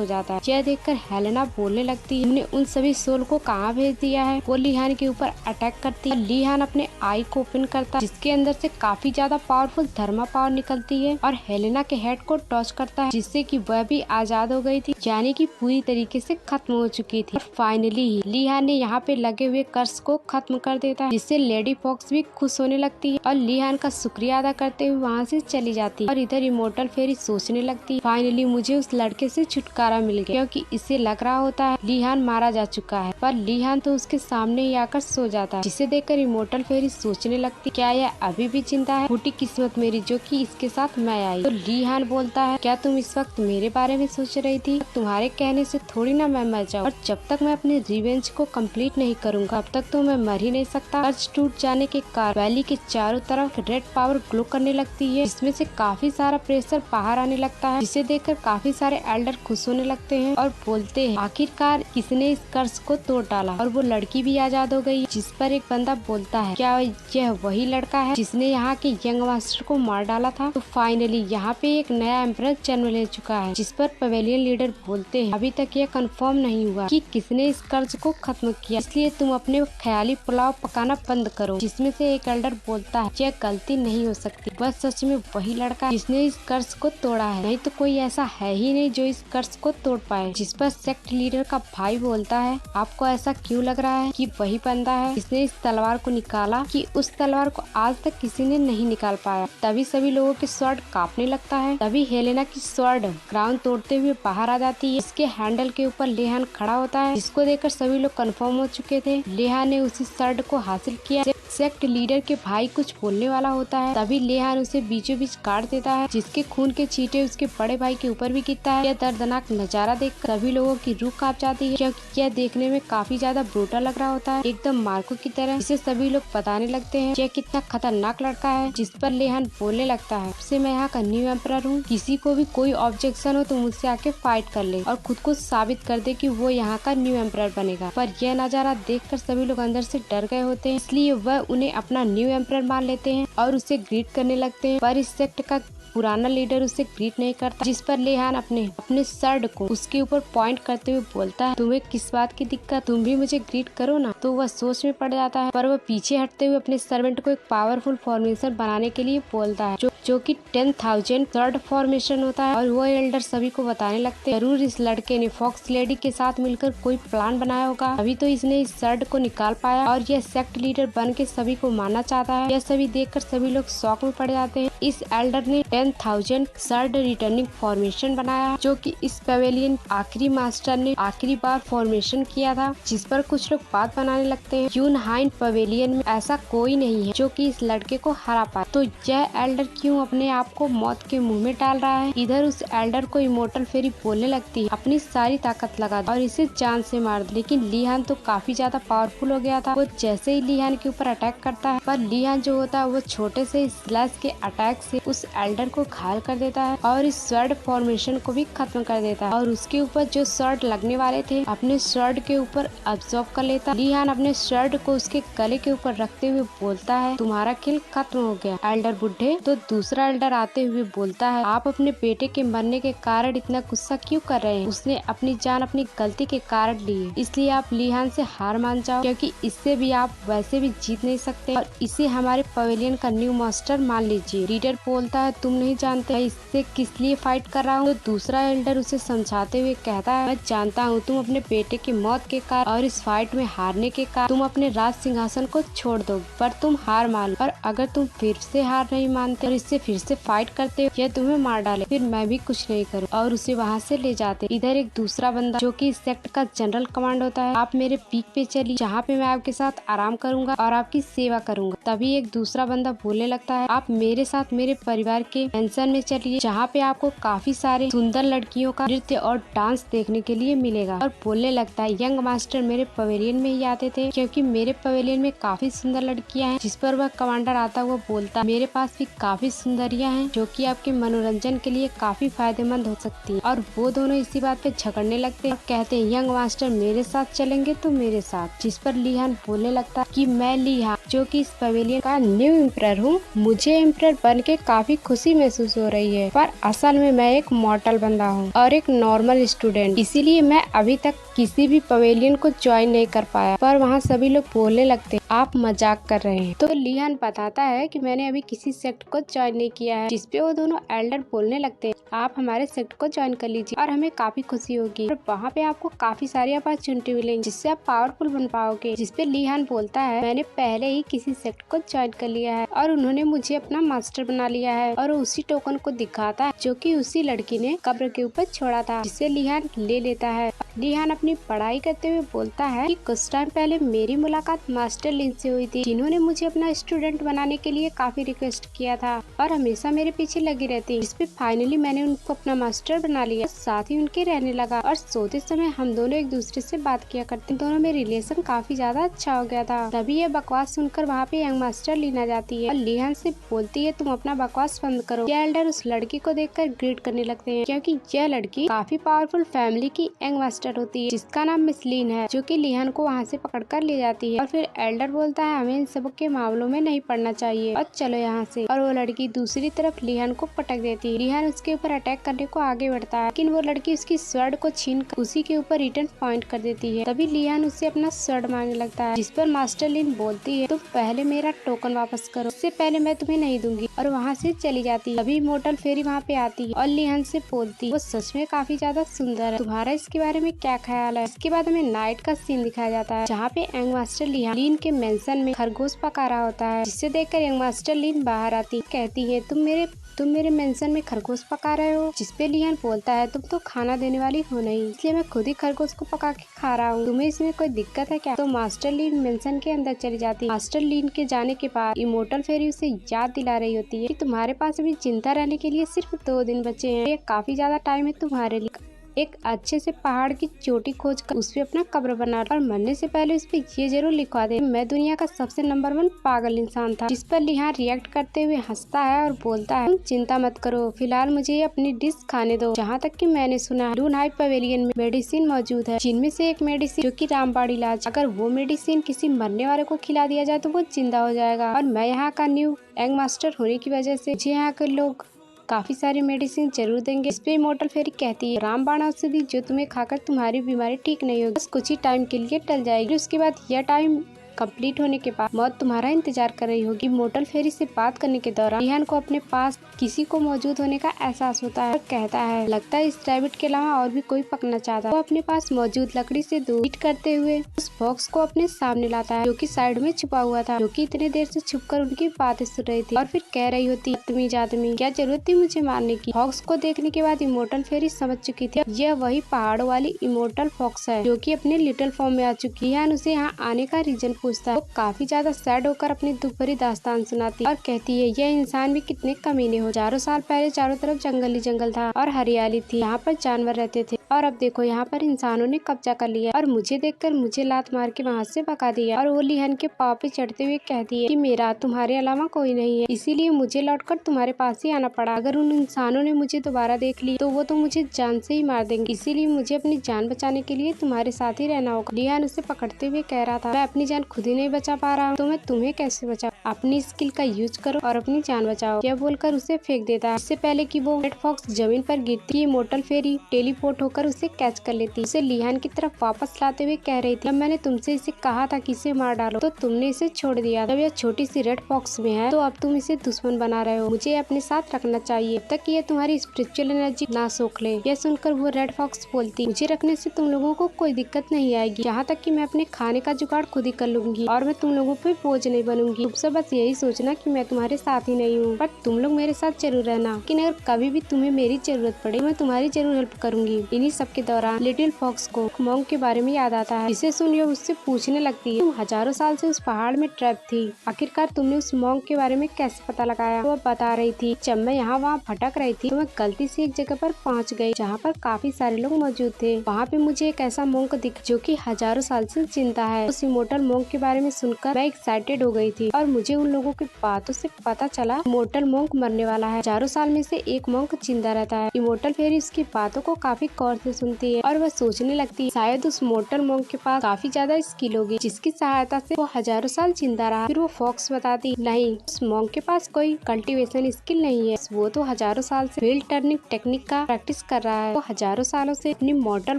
जाता है। यह देखकर हेलेना बोलने लगती है, हमने उन सभी सोल को कहाँ भेज दिया है। वो लिहान के ऊपर अटैक करती है। लिहान अपने आई को ओपन करता है, जिसके अंदर से काफी ज्यादा पावरफुल धर्मा पावर निकलती है और हेलेना के हेड को टच करता है, जिससे कि वह भी आजाद हो गई थी, यानी कि पूरी तरीके से खत्म हो चुकी थी। और फाइनली लिहान ने यहाँ पे लगे हुए कर्स को खत्म कर देता है, जिससे लेडी फॉक्स भी खुश होने लगती है और लिहान का शुक्रिया अदा करते हुए वहाँ से चली जाती है। और इधर इमोर्टल फेरी सोचने लगती, फाइनली मुझे उस लड़के से छुटकारा मिल गया, क्योंकि इसे लग रहा होता है लिहान मारा जा चुका है, पर लिहान तो उसके सामने ही आकर सो जाता है, जिसे देखकर इमोर्टल फेरी सोचने लगती, क्या यह अभी भी जिंदा है? फूटी किस्मत मेरी जो कि इसके साथ मैं आई। तो लिहान बोलता है, क्या तुम इस वक्त मेरे बारे में सोच रही थी? तुम्हारे कहने से थोड़ी ना मैं मर जाऊँ, और जब तक मैं अपने रिवेंज को कंप्लीट नहीं करूँगा तब तक तो मैं मर ही नहीं सकता। कर्ज टूट जाने के कारण वैली के चारों तरफ रेड पावर ग्लो करने लगती है, जिसमें से काफी सारा प्रेशर बाहर आने लगता है, जिसे देखकर काफी सारे एल्डर खुश होने लगते हैं और बोलते हैं, आखिरकार किसने इस कर्ज को तोड़ डाला और वो लड़की भी आजाद हो गई। जिस पर एक बंदा बोलता है, क्या यह वही लड़का है जिसने यहाँ के यंग मास्टर को मार डाला था? तो फाइनली यहाँ पे एक नया एम्परर जन्म ले चुका है, जिस पर पवेलियन लीडर बोलते हैं, अभी तक यह कंफर्म नहीं हुआ कि किसने इस कर्ज को खत्म किया, इसलिए तुम अपने ख्याली पुलाव पकाना बंद करो। जिसमें से एक एल्डर बोलता है, यह गलती नहीं हो सकती, बस सच में वही लड़का जिसने इस कर्ज को तोड़ा है, नहीं तो कोई ऐसा है ही नहीं जो इस कर्ज को तोड़ पाए। जिस पर सेक्ट लीडर का भाई बोलता है, आपको ऐसा क्यों लग रहा है कि वही बंदा है जिसने इस तलवार को निकाला, कि उस तलवार को आज तक किसी ने नहीं निकाल पाया। तभी सभी लोगों के स्वॉर्ड कांपने लगता है। तभी हेलेना की स्वॉर्ड ग्राउंड तोड़ते हुए बाहर आ जाती है। इसके हैंडल के ऊपर लिहान खड़ा होता है, जिसको देखकर सभी लोग कंफर्म हो चुके थे लिहान ने उसी स्वॉर्ड को हासिल किया। सेक्ट लीडर के भाई कुछ बोलने वाला होता है, तभी लिहान उसे बीचों बीच काट देता है, जिसके खून के छींटे उसके बड़े भाई के ऊपर भी गिरता है। यह दर्दनाक नजारा देखकर सभी लोगों की रूह कांप जाती है, क्योंकि यह देखने में काफी ज्यादा ब्रूटल लग रहा होता है, एकदम मार्को की तरह। इसे सभी लोग बताने लगते हैं यह कितना खतरनाक लड़का है। जिस पर लिहान बोलने लगता है, उससे मैं यहाँ का न्यू एम्परर हूँ, किसी को भी कोई ऑब्जेक्शन हो तो मुझसे आके फाइट कर ले और खुद को साबित कर दे कि वो यहाँ का न्यू एम्परर बनेगा। पर यह नजारा देखकर सभी लोग अंदर से डर गए होते हैं, इसलिए वह उन्हें अपना न्यू एम्परर मान लेते हैं और उसे ग्रीट करने लगते हैं। पर इस सेक्ट का पुराना लीडर उसे ग्रीट नहीं करता, जिस पर लिहान अपने सर्ड को उसके ऊपर पॉइंट करते हुए बोलता है, तुम्हें किस बात की दिक्कत, तुम भी मुझे ग्रीट करो ना। तो वह सोच में पड़ जाता है, पर वह पीछे हटते हुए अपने सर्वेंट को एक पावरफुल फॉर्मेशन बनाने के लिए बोलता है, जो कि 10,000 थर्ड फॉर्मेशन होता है। और वो एल्डर सभी को बताने लगते हैं, जरूर इस लड़के ने फॉक्स लेडी के साथ मिलकर कोई प्लान बनाया होगा, अभी तो इसने इस सर्ड को निकाल पाया और यह सेक्ट लीडर बन के सभी को मारना चाहता है। यह सभी देखकर सभी लोग शॉक में पड़ जाते हैं। इस एल्डर ने 10,000 सर्ड रिटर्निंग फॉर्मेशन बनाया, जो कि इस पवेलियन आखिरी मास्टर ने आखिरी बार फॉर्मेशन किया था, जिस पर कुछ लोग बात बनाने लगते हैं। यूनहाइन पवेलियन में ऐसा कोई नहीं है जो कि इस लड़के को हरा पाए, तो यह एल्डर क्यों अपने आप को मौत के मुंह में डाल रहा है। इधर उस एल्डर को इमोर्टल फेरी बोलने लगती है अपनी सारी ताकत लगा और इसे जान से मार दे, लेकिन लीहान तो काफी ज्यादा पावरफुल हो गया था। वो जैसे ही लीहान के ऊपर अटैक करता है, पर लीहान जो होता है वो छोटे से स्लैश के अटैक से उस एल्डर को घायल कर देता है और इस स्वर्ड फॉर्मेशन को भी खत्म कर देता है और उसके ऊपर जो स्वर्ड लगने वाले थे अपने स्वर्ड के ऊपर अब्सॉर्ब कर लेता है। लीहान अपने स्वर्ड को उसके गले के ऊपर रखते हुए बोलता है, तुम्हारा खेल खत्म हो गया एल्डर बुड्ढे। तो दूसरा एल्डर आते हुए बोलता है, आप अपने बेटे के मरने के कारण इतना गुस्सा क्यों कर रहे हैं? उसने अपनी जान अपनी गलती के कारण ली है, इसलिए आप लीहान से हार मान जाओ, क्योंकि इससे भी आप वैसे भी जीत नहीं सकते और इसे हमारे पवेलियन का न्यू मास्टर मान लीजिए। रीडर बोलता है, तुम नहीं जानते मैं इससे किस लिए फाइट कर रहा हूँ। तो दूसरा एल्डर उसे समझाते हुए कहता है, मैं जानता हूँ तुम अपने बेटे की मौत के कारण और इस फाइट में हारने के कारण तुम अपने राज सिंहासन को छोड़ दो, पर तुम हार मान लो और अगर तुम फिर से हार नहीं मानते और इससे फिर से फाइट करते हो या तुम्हें मार डाले, फिर मैं भी कुछ नहीं करूँ और उसे वहाँ से ले जाते। इधर एक दूसरा बंदा जो कि इस सेक्ट का जनरल कमांड होता है, आप मेरे पीक पे चलिए जहाँ पे मैं आपके साथ आराम करूंगा और आपकी सेवा करूंगा। तभी एक दूसरा बंदा बोलने लगता है, आप मेरे साथ मेरे परिवार के पेंशन में चलिए जहाँ पे आपको काफी सारे सुंदर लड़कियों का नृत्य और डांस देखने के लिए मिलेगा। और बोलने लगता है, यंग मास्टर मेरे पवेलियन में ही आते थे क्योंकि मेरे पवेलियन में काफी सुंदर लड़कियां हैं। जिस पर वह कमांडर आता हुआ बोलता, मेरे पास भी काफी सुंदरियां हैं जो कि आपके मनोरंजन के लिए काफी फायदेमंद हो सकती हैं। और वो दोनों इसी बात पे झगड़ने लगते हैं और कहते हैं, यंग मास्टर मेरे साथ चलेंगे तो मेरे साथ। जिस पर लीहान बोलने लगता कि मैं लीहान जो कि इस पवेलियन का न्यू एम्परर हूँ, मुझे एम्परर बन के काफी खुशी महसूस हो रही है, पर असल में मैं एक मॉर्टल बंदा हूँ और एक नॉर्मल स्टूडेंट, इसीलिए मैं अभी तक किसी भी पवेलियन को ज्वाइन नहीं कर पाया। पर वहाँ सभी लोग बोलने लगते हैं, आप मजाक कर रहे हैं। तो लीहान बताता है कि मैंने अभी किसी सेक्ट को ज्वाइन नहीं किया है। जिसपे वो दोनों एल्डर बोलने लगते हैं, आप हमारे सेक्ट को ज्वाइन कर लीजिए और हमें काफी खुशी होगी और वहाँ पे आपको काफी सारी अपॉर्चुनिटी मिलेंगी जिससे आप पावरफुल बन पाओगे। जिसपे लीहान बोलता है, मैंने पहले ही किसी सेक्ट को ज्वाइन कर लिया है और उन्होंने मुझे अपना मास्टर बना लिया है। और उसी टोकन को दिखाता है जो कि उसी लड़की ने कब्र के ऊपर छोड़ा था, जिसे लीहान ले लेता है। लीहान अपनी पढ़ाई करते हुए बोलता है कि कुछ टाइम पहले मेरी मुलाकात मास्टर लिन से हुई थी, जिन्होंने मुझे अपना स्टूडेंट बनाने के लिए काफी रिक्वेस्ट किया था और हमेशा मेरे पीछे लगी रहती। इस पे फाइनली मैंने उनको अपना मास्टर बना लिया, साथ ही उनके रहने लगा और सोते समय हम दोनों एक दूसरे से बात किया करते। दोनों में रिलेशन काफी ज्यादा अच्छा हो गया था। तभी ये बकवास सुनकर वहाँ पे यंग मास्टर लिन आ जाती है और लीहान से बोलती है, तुम अपना बकवास बंद करो। ये एल्डर उस लड़की को देखकर ग्रीट करने लगते हैं क्योंकि यह लड़की काफी पावरफुल फैमिली की यंग मास्टर होती है, जिसका नाम मिस लिन है, जो कि लीहान को वहाँ से पकड़ कर ले जाती है। और फिर एल्डर बोलता है, हमें इन सब के मामलों में नहीं पड़ना चाहिए और चलो यहाँ से। और वो लड़की दूसरी तरफ लीहान को पटक देती है। लीहान उसके ऊपर अटैक करने को आगे बढ़ता है, लेकिन वो लड़की उसकी स्वर्ड को छीन कर उसी के ऊपर रिटर्न पॉइंट कर देती है। तभी लीहान उससे अपना स्वर्ड मांगने लगता है, जिस पर मास्टर लिन बोलती है, तुम पहले मेरा टोकन वापस करो, इससे पहले मैं तुम्हें नहीं दूंगी, और वहाँ से चली जाती है। तभी इमोर्टल फेरी वहाँ पे आती है और लीहान से बोलती है, वो सच में काफी ज्यादा सुंदर है, तुम्हारा इसके बारे में क्या ख्याल है। इसके बाद हमें नाइट का सीन दिखाया जाता है जहाँ पे यंग मास्टर लिन के मेंशन में खरगोश पका रहा होता है, जिससे देखकर यंग मास्टर लिन बाहर आती कहती है, तुम मेरे मेंशन में खरगोश पका रहे हो। जिसपे लिहान बोलता है, तुम तो खाना देने वाली हो नहीं, इसलिए मैं खुद ही खरगोश को पका के खा रहा हूँ, तुम्हें इसमें कोई दिक्कत है क्या। तो मास्टर लिन मेंशन के अंदर चली जाती है। मास्टर लिन के जाने के बाद इमोर्टल फेरी उसे याद दिला रही होती है कि तुम्हारे पास अभी जिंदा रहने के लिए सिर्फ 2 दिन बचे हैं, ये काफी ज्यादा टाइम है तुम्हारे लिए। एक अच्छे से पहाड़ की चोटी खोज कर उस पे अपना कब्र बना और मरने से पहले उस पे ये जरूर लिखवा दे, मैं दुनिया का सबसे नंबर 1 पागल इंसान था। जिस पर लिहान रिएक्ट करते हुए हंसता है और बोलता है, तुम चिंता मत करो, फिलहाल मुझे ये अपनी डिश खाने दो। जहाँ तक कि मैंने सुना है यूनहाइन पवेलियन में मेडिसिन मौजूद है, जिनमें से एक मेडिसिन जो कि रामबाण इलाज, अगर वो मेडिसिन किसी मरने वाले को खिला दिया जाए तो वो जिंदा हो जाएगा। और मैं यहाँ का न्यू यंग मास्टर होने की वजह से मुझे यहाँ के लोग काफी सारी मेडिसिन जरूर देंगे। इस पे इमोर्टल फेरी कहती है, रामबाण औषधि जो तुम्हें खाकर तुम्हारी बीमारी ठीक नहीं होगी, बस कुछ ही टाइम के लिए टल जाएगी, उसके बाद यह टाइम कंप्लीट होने के बाद मौत तुम्हारा इंतजार कर रही होगी। इमोर्टल फेरी से बात करने के दौरान लिहान को अपने पास किसी को मौजूद होने का एहसास होता है और कहता है लगता है इस रैबिट के अलावा और भी कोई पकना चाहता है। वो अपने पास मौजूद लकड़ी से दूर हीट करते हुए उस फॉक्स को अपने सामने लाता है जो कि साइड में छुपा हुआ था, जो कि इतने देर से छुपकर उनकी बातें सुन रही थी और फिर कह रही होती बदतमीज आदमी, क्या जरूरत थी मुझे मारने की। फॉक्स को देखने के बाद इमोर्टल फेरी समझ चुकी थी यह वही पहाड़ों वाली इमोर्टल फॉक्स है जो कि अपने लिटिल फॉर्म में आ चुकी है। लिहान उसे यहाँ आने का रीजन पूछता है। वो काफी ज्यादा सैड होकर अपनी दुख भरी दास्तान सुनाती और कहती है यह इंसान भी कितने कमीने हो। 4 साल पहले चारों तरफ जंगल ही जंगल था और हरियाली थी, यहाँ पर जानवर रहते थे और अब देखो यहाँ पर इंसानों ने कब्जा कर लिया और मुझे देखकर मुझे लात मार के वहाँ से भगा दिया। और वो लिहान के पाँव पे चढ़ते हुए कहती है कि मेरा तुम्हारे अलावा कोई नहीं है, इसीलिए मुझे लौटकर तुम्हारे पास ही आना पड़ा। अगर उन इंसानों ने मुझे दोबारा देख ली तो वो तो मुझे जान से ही मार देंगे, इसीलिए मुझे अपनी जान बचाने के लिए तुम्हारे साथ ही रहना होगा। लिहान उसे पकड़ते हुए कह रहा था मैं अपनी जान खुद ही नहीं बचा पा रहा हूँ तो मैं तुम्हें कैसे बचाऊं। अपनी स्किल का यूज करो और अपनी जान बचाओ। यह बोलकर उसे फेंक देता है। इससे पहले कि वो रेड फॉक्स जमीन पर गिरती, इमोर्टल फेरी टेलीपोर्ट होकर उसे कैच कर लेती। उसे लिहान की तरफ वापस लाते हुए कह रही थी जब मैंने तुमसे इसे कहा था कि इसे मार डालो तो तुमने इसे छोड़ दिया। जब यह छोटी सी रेड फॉक्स में है तो अब तुम इसे दुश्मन बना रहे हो। मुझे अपने साथ रखना चाहिए तब तक कि यह तुम्हारी स्पिरिचुअल एनर्जी ना सोख ले। यह सुनकर वो रेड फॉक्स बोलती मुझे रखने से तुम लोगों को कोई दिक्कत नहीं आएगी, यहाँ तक कि मैं अपने खाने का जुगाड़ खुद ही कर लूंगी और मैं तुम लोगों पे बोझ नहीं बनूंगी। तुम सब बस यही सोचना कि मैं तुम्हारे साथ ही नहीं हूँ, पर तुम लोग मेरे साथ जरूर रहना। लेकिन अगर कभी भी तुम्हें मेरी जरूरत पड़े मैं तुम्हारी जरूर हेल्प करूंगी। इन्हीं सब के दौरान लिटिल फॉक्स को मॉन्क के बारे में याद आता है, जिसे सुन ये उससे पूछने लगती है तुम हजारों साल से उस पहाड़ में ट्रैप थी, आखिरकार तुमने उस मॉन्क के बारे में कैसे पता लगाया। वो बता रही थी जब मैं यहाँ वहाँ भटक रही थी तो मैं गलती से एक जगह पर पहुँच गई जहाँ पर काफी सारे लोग मौजूद थे। वहाँ पे मुझे एक ऐसा मॉन्क दिखा जो कि हजारों साल से जिंदा है। उस इमोर्टल मॉन्क के बारे में सुनकर मैं एक्साइटेड हो गई थी और मुझे उन लोगों की बातों से पता चला इमोर्टल मॉन्क मरने वाला है। हजारों साल में से एक मॉन्क जिंदा रहता है। इमोर्टल फेरी उसकी बातों को काफी गौर से सुनती है और वह सोचने लगती है शायद उस मोर्टल मॉन्क के पास काफी ज्यादा स्किल होगी जिसकी सहायता से वो हजारों साल जिंदा रहा। फिर वो फॉक्स बताती नहीं, उस मॉन्क के पास कोई कल्टीवेशन स्किल नहीं है, वो तो हजारों साल से व्हील टर्निंग टेक्निक का प्रैक्टिस कर रहा है। वो हजारों सालों से अपनी मॉर्टल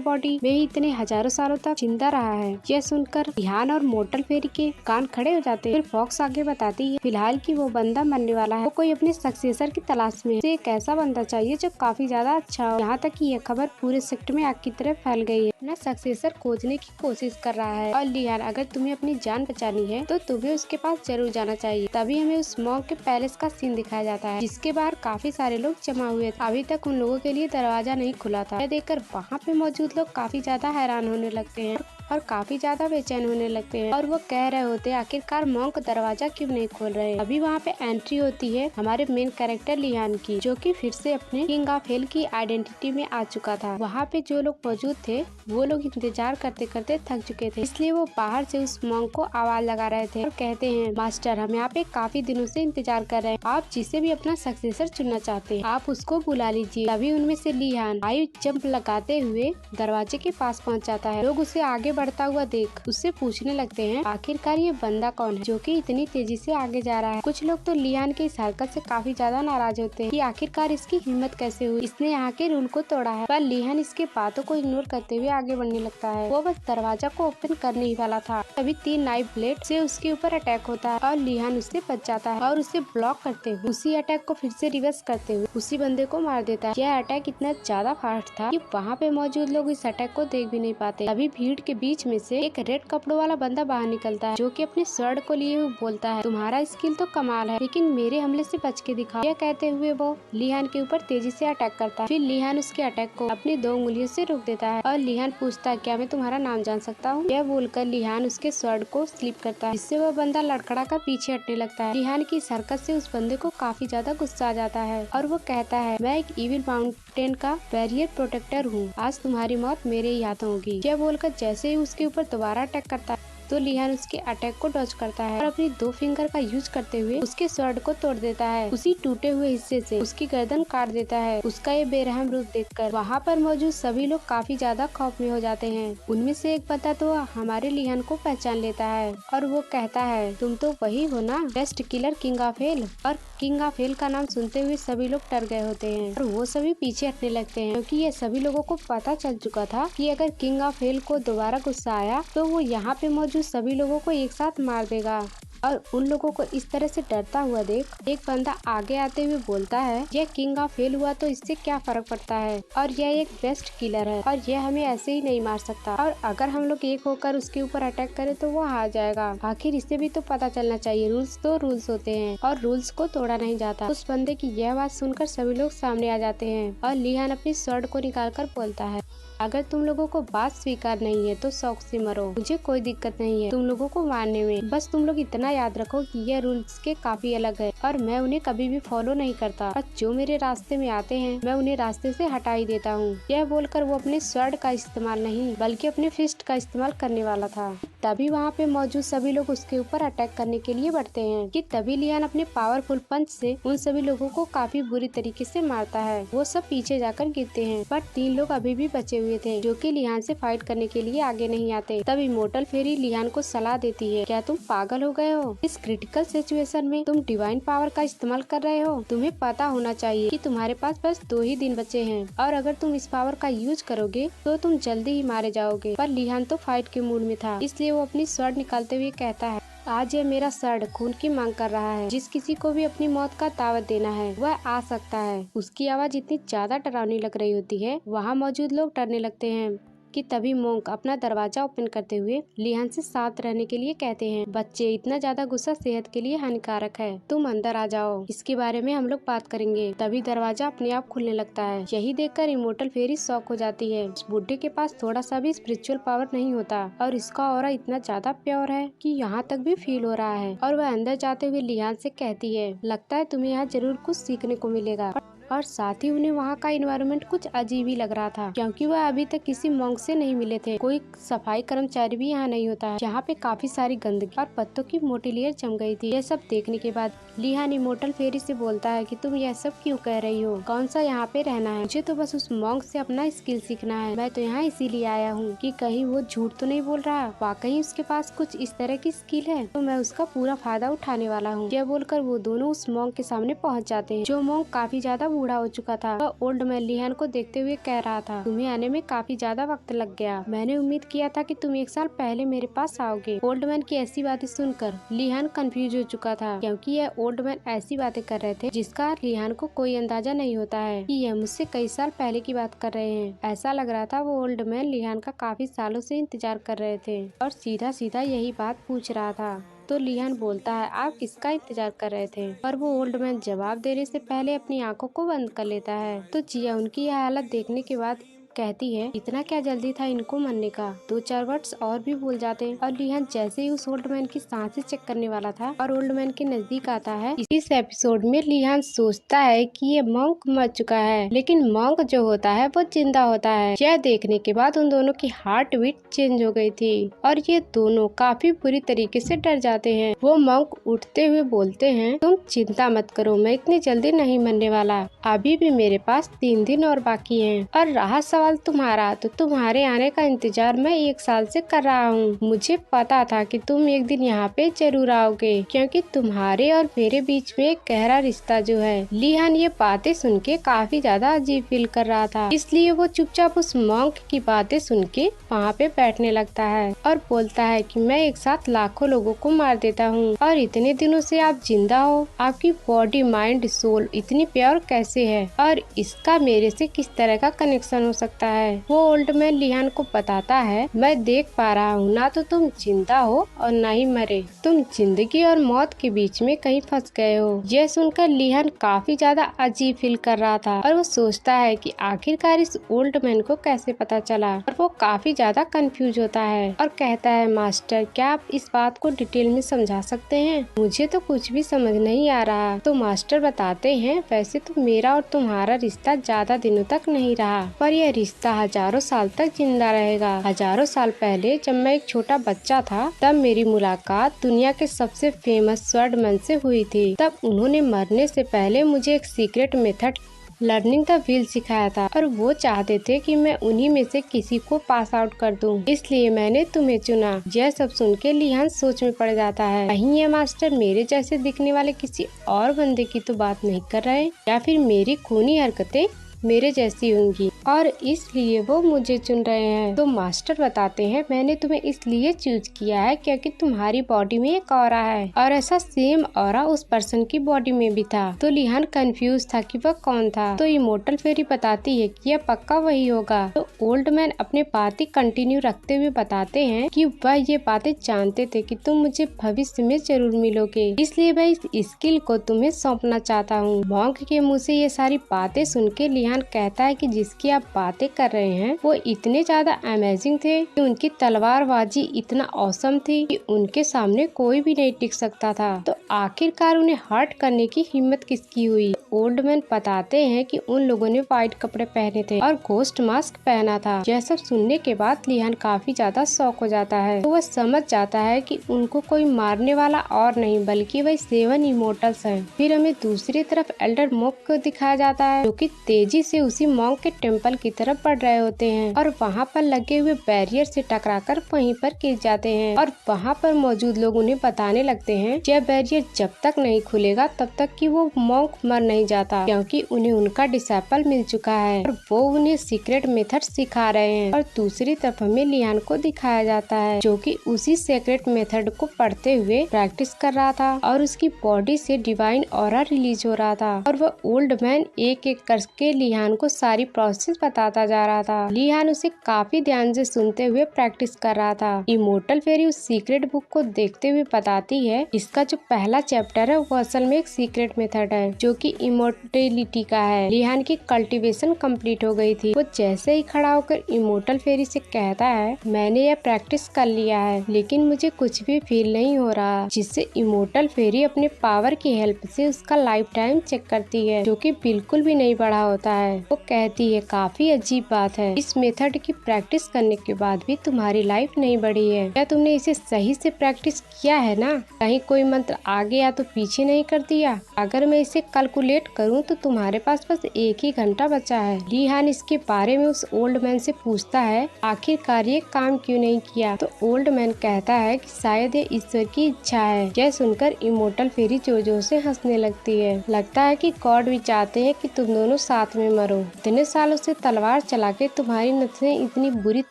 बॉडी में ही इतने हजारों सालों तक जिंदा रहा है। यह सुनकर ध्यान और मोर्टल फेरी के कान खड़े हो जाते हैं। फिर फॉक्स आगे बताती है फिलहाल कि वो बंदा मरने वाला है, वो कोई अपने सक्सेसर की तलाश में है। एक ऐसा बंदा चाहिए जो काफी ज्यादा अच्छा हो। यहाँ तक कि यह खबर पूरे सेक्टर में आग की तरह फैल गई है। अपना सक्सेसर खोजने की कोशिश कर रहा है और लिहान अगर तुम्हें अपनी जान बचानी है तो तुम्हें उसके पास जरूर जाना चाहिए। तभी हमें उस मॉन्क के पैलेस का सीन दिखाया जाता है जिसके बाहर काफी सारे लोग जमा हुए थे। अभी तक उन लोगों के लिए दरवाजा नहीं खुला था। यह देखकर वहाँ पे मौजूद लोग काफी ज्यादा हैरान होने लगते हैं और काफी ज्यादा बेचैन होने लगते हैं और वो कह रहे होते हैं आखिरकार मॉन्क दरवाजा क्यों नहीं खोल रहे। अभी वहाँ पे एंट्री होती है हमारे मेन कैरेक्टर लिहान की, जो कि फिर से अपने किंग ऑफ हेल की आइडेंटिटी में आ चुका था। वहाँ पे जो लोग मौजूद थे वो लोग इंतजार करते करते थक चुके थे, इसलिए वो बाहर से उस मॉन्क को आवाज लगा रहे थे और कहते हैं मास्टर हम यहाँ पे काफी दिनों से इंतजार कर रहे हैं, आप जिसे भी अपना सक्सेसर चुनना चाहते हैं आप उसको बुला लीजिए। तभी उनमें से लिहान हाई जंप लगाते हुए दरवाजे के पास पहुँच जाता है। लोग उसे आगे बढ़ता हुआ देख उससे पूछने लगते हैं आखिरकार ये बंदा कौन है जो कि इतनी तेजी से आगे जा रहा है। कुछ लोग तो लिहान की इस हरकत से काफी ज्यादा नाराज होते हैं कि आखिरकार इसकी हिम्मत कैसे हुई, इसने यहाँ के रूल को तोड़ा है। पर लिहान इसके बातों को इग्नोर करते हुए आगे बढ़ने लगता है। वो बस दरवाजा को ओपन करने ही वाला था तभी 3 नाइफ ब्लेड से उसके ऊपर अटैक होता है और लिहान उससे बच जाता है और उसे ब्लॉक करते हुए उसी अटैक को फिर से रिवर्स करते हुए उसी बंदे को मार देता है। यह अटैक इतना ज्यादा फास्ट था कि वहाँ पे मौजूद लोग इस अटैक को देख भी नहीं पाते। अभी भीड़ के बीच में से एक रेड कपड़ों वाला बंदा बाहर निकलता है जो कि अपने स्वॉर्ड को लिए हुए बोलता है तुम्हारा स्किल तो कमाल है लेकिन मेरे हमले से बच के दिखाओ। यह कहते हुए वो लिहान के ऊपर तेजी से अटैक करता है। फिर लिहान उसके अटैक को अपनी 2 उंगलियों से रोक देता है और लिहान पूछता है क्या मैं तुम्हारा नाम जान सकता हूँ। यह बोलकर लिहान उसके स्वॉर्ड को स्लिप करता है जिससे वह बंदा लड़खड़ा कर पीछे हटने लगता है। लिहान की इस हरकत से उस बंदे को काफी ज्यादा गुस्सा आ जाता है और वो कहता है मैं एक इविल माउंटेन का बैरियर प्रोटेक्टर हूँ, आज तुम्हारी मौत मेरे ही हाथों होगी। यह बोलकर जैसे ही उसके ऊपर दोबारा अटैक करता है तो लिहान उसके अटैक को डॉज करता है और अपनी 2 फिंगर का यूज करते हुए उसके स्वॉर्ड को तोड़ देता है। उसी टूटे हुए हिस्से से उसकी गर्दन काट देता है। उसका ये बेरहम रूप देखकर वहाँ पर मौजूद सभी लोग काफी ज्यादा खौफ में हो जाते हैं। उनमें से एक बंदा तो हमारे लिहान को पहचान लेता है और वो कहता है तुम तो वही हो ना best killer king of hell. और किंग ऑफ हेल का नाम सुनते हुए सभी लोग डर गए होते हैं और वो सभी पीछे हटने लगते हैं क्योंकि ये सभी लोगों को पता चल चुका था कि अगर किंग ऑफ हेल को दोबारा गुस्सा आया तो वो यहाँ पे मौजूद मौजूद सभी लोगों को एक साथ मार देगा। और उन लोगों को इस तरह से डरता हुआ देख एक बंदा आगे आते हुए बोलता है, यह किंग ऑफ हिल हुआ तो इससे क्या फर्क पड़ता है, और यह एक बेस्ट किलर है और यह हमें ऐसे ही नहीं मार सकता, और अगर हम लोग एक होकर उसके ऊपर अटैक करें तो वो हार जाएगा। आखिर इसे भी तो पता चलना चाहिए, रूल्स तो रूल्स होते हैं और रूल्स को तोड़ा नहीं जाता। उस बंदे की यह बात सुनकर सभी लोग सामने आ जाते हैं और लिहान अपनी स्वॉर्ड को निकाल कर बोलता है, अगर तुम लोगों को बात स्वीकार नहीं है तो शौक से मरो, मुझे कोई दिक्कत नहीं है तुम लोगों को मारने में। बस तुम लोग इतना याद रखो कि यह रूल्स के काफी अलग है और मैं उन्हें कभी भी फॉलो नहीं करता, और जो मेरे रास्ते में आते हैं मैं उन्हें रास्ते से हटा ही देता हूँ। यह बोलकर वो अपने स्वॉर्ड का इस्तेमाल नहीं बल्कि अपने फिस्ट का इस्तेमाल करने वाला था। तभी वहाँ पे मौजूद सभी लोग उसके ऊपर अटैक करने के लिए बढ़ते हैं कि तभी लियान अपने पावरफुल पंच से उन सभी लोगों को काफी बुरी तरीके से मारता है। वो सब पीछे जाकर गिरते हैं, पर 3 लोग अभी भी बचे हुए थे जो कि लियान से फाइट करने के लिए आगे नहीं आते। तब इमोर्टल फेरी लियान को सलाह देती है, क्या तुम पागल हो गए हो? इस क्रिटिकल सिचुएशन में तुम डिवाइन पावर का इस्तेमाल कर रहे हो? तुम्हें पता होना चाहिए कि तुम्हारे पास बस 2 ही दिन बचे हैं और अगर तुम इस पावर का यूज करोगे तो तुम जल्दी ही मारे जाओगे। पर लियान तो फाइट के मूड में था, इसलिए वो अपनी स्वॉर्ड निकालते हुए कहता है, आज ये मेरा स्वॉर्ड खून की मांग कर रहा है, जिस किसी को भी अपनी मौत का दावत देना है वह आ सकता है। उसकी आवाज इतनी ज्यादा डरावनी लग रही होती है, वहाँ मौजूद लोग डरने लगते हैं कि तभी मोंक अपना दरवाजा ओपन करते हुए लियान से साथ रहने के लिए कहते हैं, बच्चे इतना ज्यादा गुस्सा सेहत के लिए हानिकारक है, तुम अंदर आ जाओ, इसके बारे में हम लोग बात करेंगे। तभी दरवाजा अपने आप खुलने लगता है। यही देखकर इमोर्टल फेरी शॉक हो जाती है। इस बुड्ढे के पास थोड़ा सा भी स्पिरिचुअल पावर नहीं होता और इसका ऑरा इतना ज्यादा प्योर है कि यहाँ तक भी फील हो रहा है। और वह अंदर जाते हुए लियान से कहती है, लगता है तुम्हें यहाँ जरूर कुछ सीखने को मिलेगा। और साथ ही उन्हें वहाँ का एनवायरनमेंट कुछ अजीब ही लग रहा था, क्योंकि वह अभी तक किसी मॉन्क से नहीं मिले थे। कोई सफाई कर्मचारी भी यहाँ नहीं होता है। यहाँ पे काफी सारी गंदगी और पत्तों की मोटी लेयर जम गई थी। यह सब देखने के बाद लियान इमोर्टल फेरी से बोलता है कि तुम यह सब क्यों कह रही हो? कौन सा यहाँ पे रहना है? मुझे तो बस उस मॉन्क से अपना स्किल सीखना है। मैं तो यहाँ इसीलिए आया हूँ कि कहीं वो झूठ तो नहीं बोल रहा। वाकई उसके पास कुछ इस तरह की स्किल है तो मैं उसका पूरा फायदा उठाने वाला हूँ। यह बोलकर वो दोनों उस मॉन्क के सामने पहुँच जाते हैं, जो मॉन्क काफी ज्यादा बूढ़ा हो चुका था। वह ओल्ड मैन लियान को देखते हुए कह रहा था, तुम्हें आने में काफी ज्यादा वक्त लग गया। मैंने उम्मीद किया था कि तुम 1 साल पहले मेरे पास आओगे। ओल्ड मैन की ऐसी बातें सुनकर लियान कंफ्यूज हो चुका था, क्योंकि यह ओल्ड मैन ऐसी बातें कर रहे थे जिसका लियान को कोई अंदाजा नहीं होता है कि यह मुझसे कई साल पहले की बात कर रहे हैं। ऐसा लग रहा था वो ओल्ड मैन लियान का काफी सालों से इंतजार कर रहे थे और सीधा सीधा यही बात पूछ रहा था। तो लियान बोलता है, आप किसका इंतजार कर रहे थे? पर वो ओल्ड मैन जवाब देने से पहले अपनी आंखों को बंद कर लेता है। तो जिया उनकी यह हालत देखने के बाद कहती है, इतना क्या जल्दी था इनको मरने का? 2-4 वर्ड्स और भी भूल जाते। और लियान जैसे ही उस ओल्ड मैन की सांसें चेक करने वाला था और ओल्ड मैन के नजदीक आता है, इस एपिसोड में लियान सोचता है कि ये मॉन्क मर चुका है, लेकिन मॉन्क जो होता है वो जिंदा होता है। यह देखने के बाद उन दोनों की हार्ट बीट चेंज हो गई थी और ये दोनों काफी बुरी तरीके से डर जाते हैं। वो मॉन्क उठते हुए बोलते हैं, तुम चिंता मत करो, मैं इतनी जल्दी नहीं मरने वाला। अभी भी मेरे पास 3 दिन और बाकी है। और रहा सवाल तुम्हारा, तो तुम्हारे आने का इंतजार मैं 1 साल से कर रहा हूँ। मुझे पता था कि तुम एक दिन यहाँ पे जरूर आओगे, क्योंकि तुम्हारे और मेरे बीच में एक गहरा रिश्ता जो है। लियान ये बातें सुन के काफी ज्यादा अजीब फील कर रहा था, इसलिए वो चुपचाप उस मॉन्क की बातें सुन के वहाँ पे बैठने लगता है और बोलता है कि मैं एक साथ लाखों लोगों को मार देता हूँ और इतने दिनों से आप जिंदा हो। आपकी बॉडी, माइंड, सोल इतनी प्योर कैसे है और इसका मेरे से किस तरह का कनेक्शन हो सकता है? वो ओल्ड मैन लियान को बताता है, मैं देख पा रहा हूँ, ना तो तुम जिंदा हो और ना ही मरे, तुम जिंदगी और मौत के बीच में कहीं फंस गए हो। यह सुनकर लियान काफी ज्यादा अजीब फील कर रहा था और वो सोचता है कि आखिरकार इस ओल्ड मैन को कैसे पता चला, और वो काफी ज्यादा कंफ्यूज होता है और कहता है, मास्टर क्या आप इस बात को डिटेल में समझा सकते हैं? मुझे तो कुछ भी समझ नहीं आ रहा। तो मास्टर बताते हैं, वैसे तो मेरा और तुम्हारा रिश्ता ज्यादा दिनों तक नहीं रहा, पर यह रिश्ता हजारों साल तक जिंदा रहेगा। हजारों साल पहले जब मैं एक छोटा बच्चा था, तब मेरी मुलाकात दुनिया के सबसे फेमस स्वॉर्डमैन से हुई थी। तब उन्होंने मरने से पहले मुझे एक secret method learning the wheel सिखाया था और वो चाहते थे कि मैं उन्हीं में से किसी को पास आउट कर दूं, इसलिए मैंने तुम्हें चुना। यह सब सुन के लियान सोच में पड़ जाता है, कहीं ये मास्टर मेरे जैसे दिखने वाले किसी और बंदे की तो बात नहीं कर रहे, या फिर मेरी खूनी हरकतें मेरे जैसी होंगी। और इसलिए वो मुझे चुन रहे हैं। तो मास्टर बताते हैं मैंने तुम्हें इसलिए चूज किया है क्योंकि तुम्हारी बॉडी में एक ऑरा है और ऐसा सेम ऑरा उस पर्सन की बॉडी में भी था। तो लिहान कंफ्यूज था कि वह कौन था। तो इमोर्टल फेरी बताती है कि यह पक्का वही होगा। तो ओल्ड मैन अपने बातें कंटिन्यू रखते हुए बताते हैं कि वह ये बातें जानते थे कि तुम मुझे भविष्य में जरूर मिलोगे, इसलिए मैं इस स्किल को तुम्हें सौंपना चाहता हूँ। मॉन्क के मुँह से ये सारी बातें सुन के लिहान कहता है कि जिसकी आप बातें कर रहे हैं वो इतने ज्यादा अमेजिंग थे कि उनकी तलवारबाजी इतना औसम थी कि उनके सामने कोई भी नहीं टिक सकता था। तो आखिरकार उन्हें हर्ट करने की हिम्मत किसकी हुई। ओल्ड मैन बताते हैं कि उन लोगों ने व्हाइट कपड़े पहने थे और घोस्ट मास्क पहना था। यह सब सुनने के बाद लिहान काफी ज्यादा शॉक हो जाता है। तो वह समझ जाता है कि उनको कोई मारने वाला और नहीं बल्कि वही 7 इमोर्टल्स हैं। फिर हमें दूसरी तरफ एल्डर मॉन्क को दिखाया जाता है जो कि तेजी से उसी मॉन्क के टेम्पल की तरफ बढ़ रहे होते हैं और वहाँ पर लगे हुए बैरियर से टकराकर वहीं पर गिर जाते हैं और वहाँ पर मौजूद लोग उन्हें बताने लगते हैं यह बैरियर जब तक नहीं खुलेगा तब तक कि वो मॉन्क मर नहीं जाता, क्योंकि उन्हें उनका डिसाइपल मिल चुका है और वो उन्हें सीक्रेट मेथड सिखा रहे हैं। और दूसरी तरफ हमें लियान को दिखाया जाता है जो कि उसी सीक्रेट मेथड को पढ़ते हुए प्रैक्टिस कर रहा था और उसकी बॉडी से डिवाइन ऑरा रिलीज हो रहा था और वह ओल्ड मैन एक एक करके लिहान को सारी प्रोसेस बताता जा रहा था। लिहान उसे काफी ध्यान से सुनते हुए प्रैक्टिस कर रहा था। इमोर्टल फेरी उस सीक्रेट बुक को देखते हुए बताती है इसका जो पहला चैप्टर है वो असल में एक सीक्रेट मेथड है जो कि इमोर्टेलिटी का है। लिहान की कल्टीवेशन कंप्लीट हो गई थी। वो जैसे ही खड़ा होकर इमोर्टल फेरी से कहता है मैंने यह प्रैक्टिस कर लिया है लेकिन मुझे कुछ भी फील नहीं हो रहा, जिससे इमोर्टल फेरी अपने पावर की हेल्प से उसका लाइफ टाइम चेक करती है जो कि बिल्कुल भी नहीं बढ़ा होता है। वो कहती है काफी अजीब बात है, इस मेथड की प्रैक्टिस करने के बाद भी तुम्हारी लाइफ नहीं बढ़ी है। क्या तुमने इसे सही से प्रैक्टिस किया है ना? कहीं कोई मंत्र आगे या तो पीछे नहीं कर दिया? अगर मैं इसे कैलकुलेट करूं तो तुम्हारे पास बस 1 ही घंटा बचा है। लिहान इसके बारे में उस ओल्ड मैन से पूछता है आखिरकार ये काम क्यों नहीं किया। तो ओल्ड मैन कहता है कि शायद ये ईश्वर की इच्छा है। यह सुनकर इमोर्टल फेरी जोर जोर से हंसने लगती है। लगता है कि गॉड भी चाहते हैं कि तुम दोनों साथ में मरो। इतने सालों से तलवार चला के तुम्हारी नसें इतनी बुरी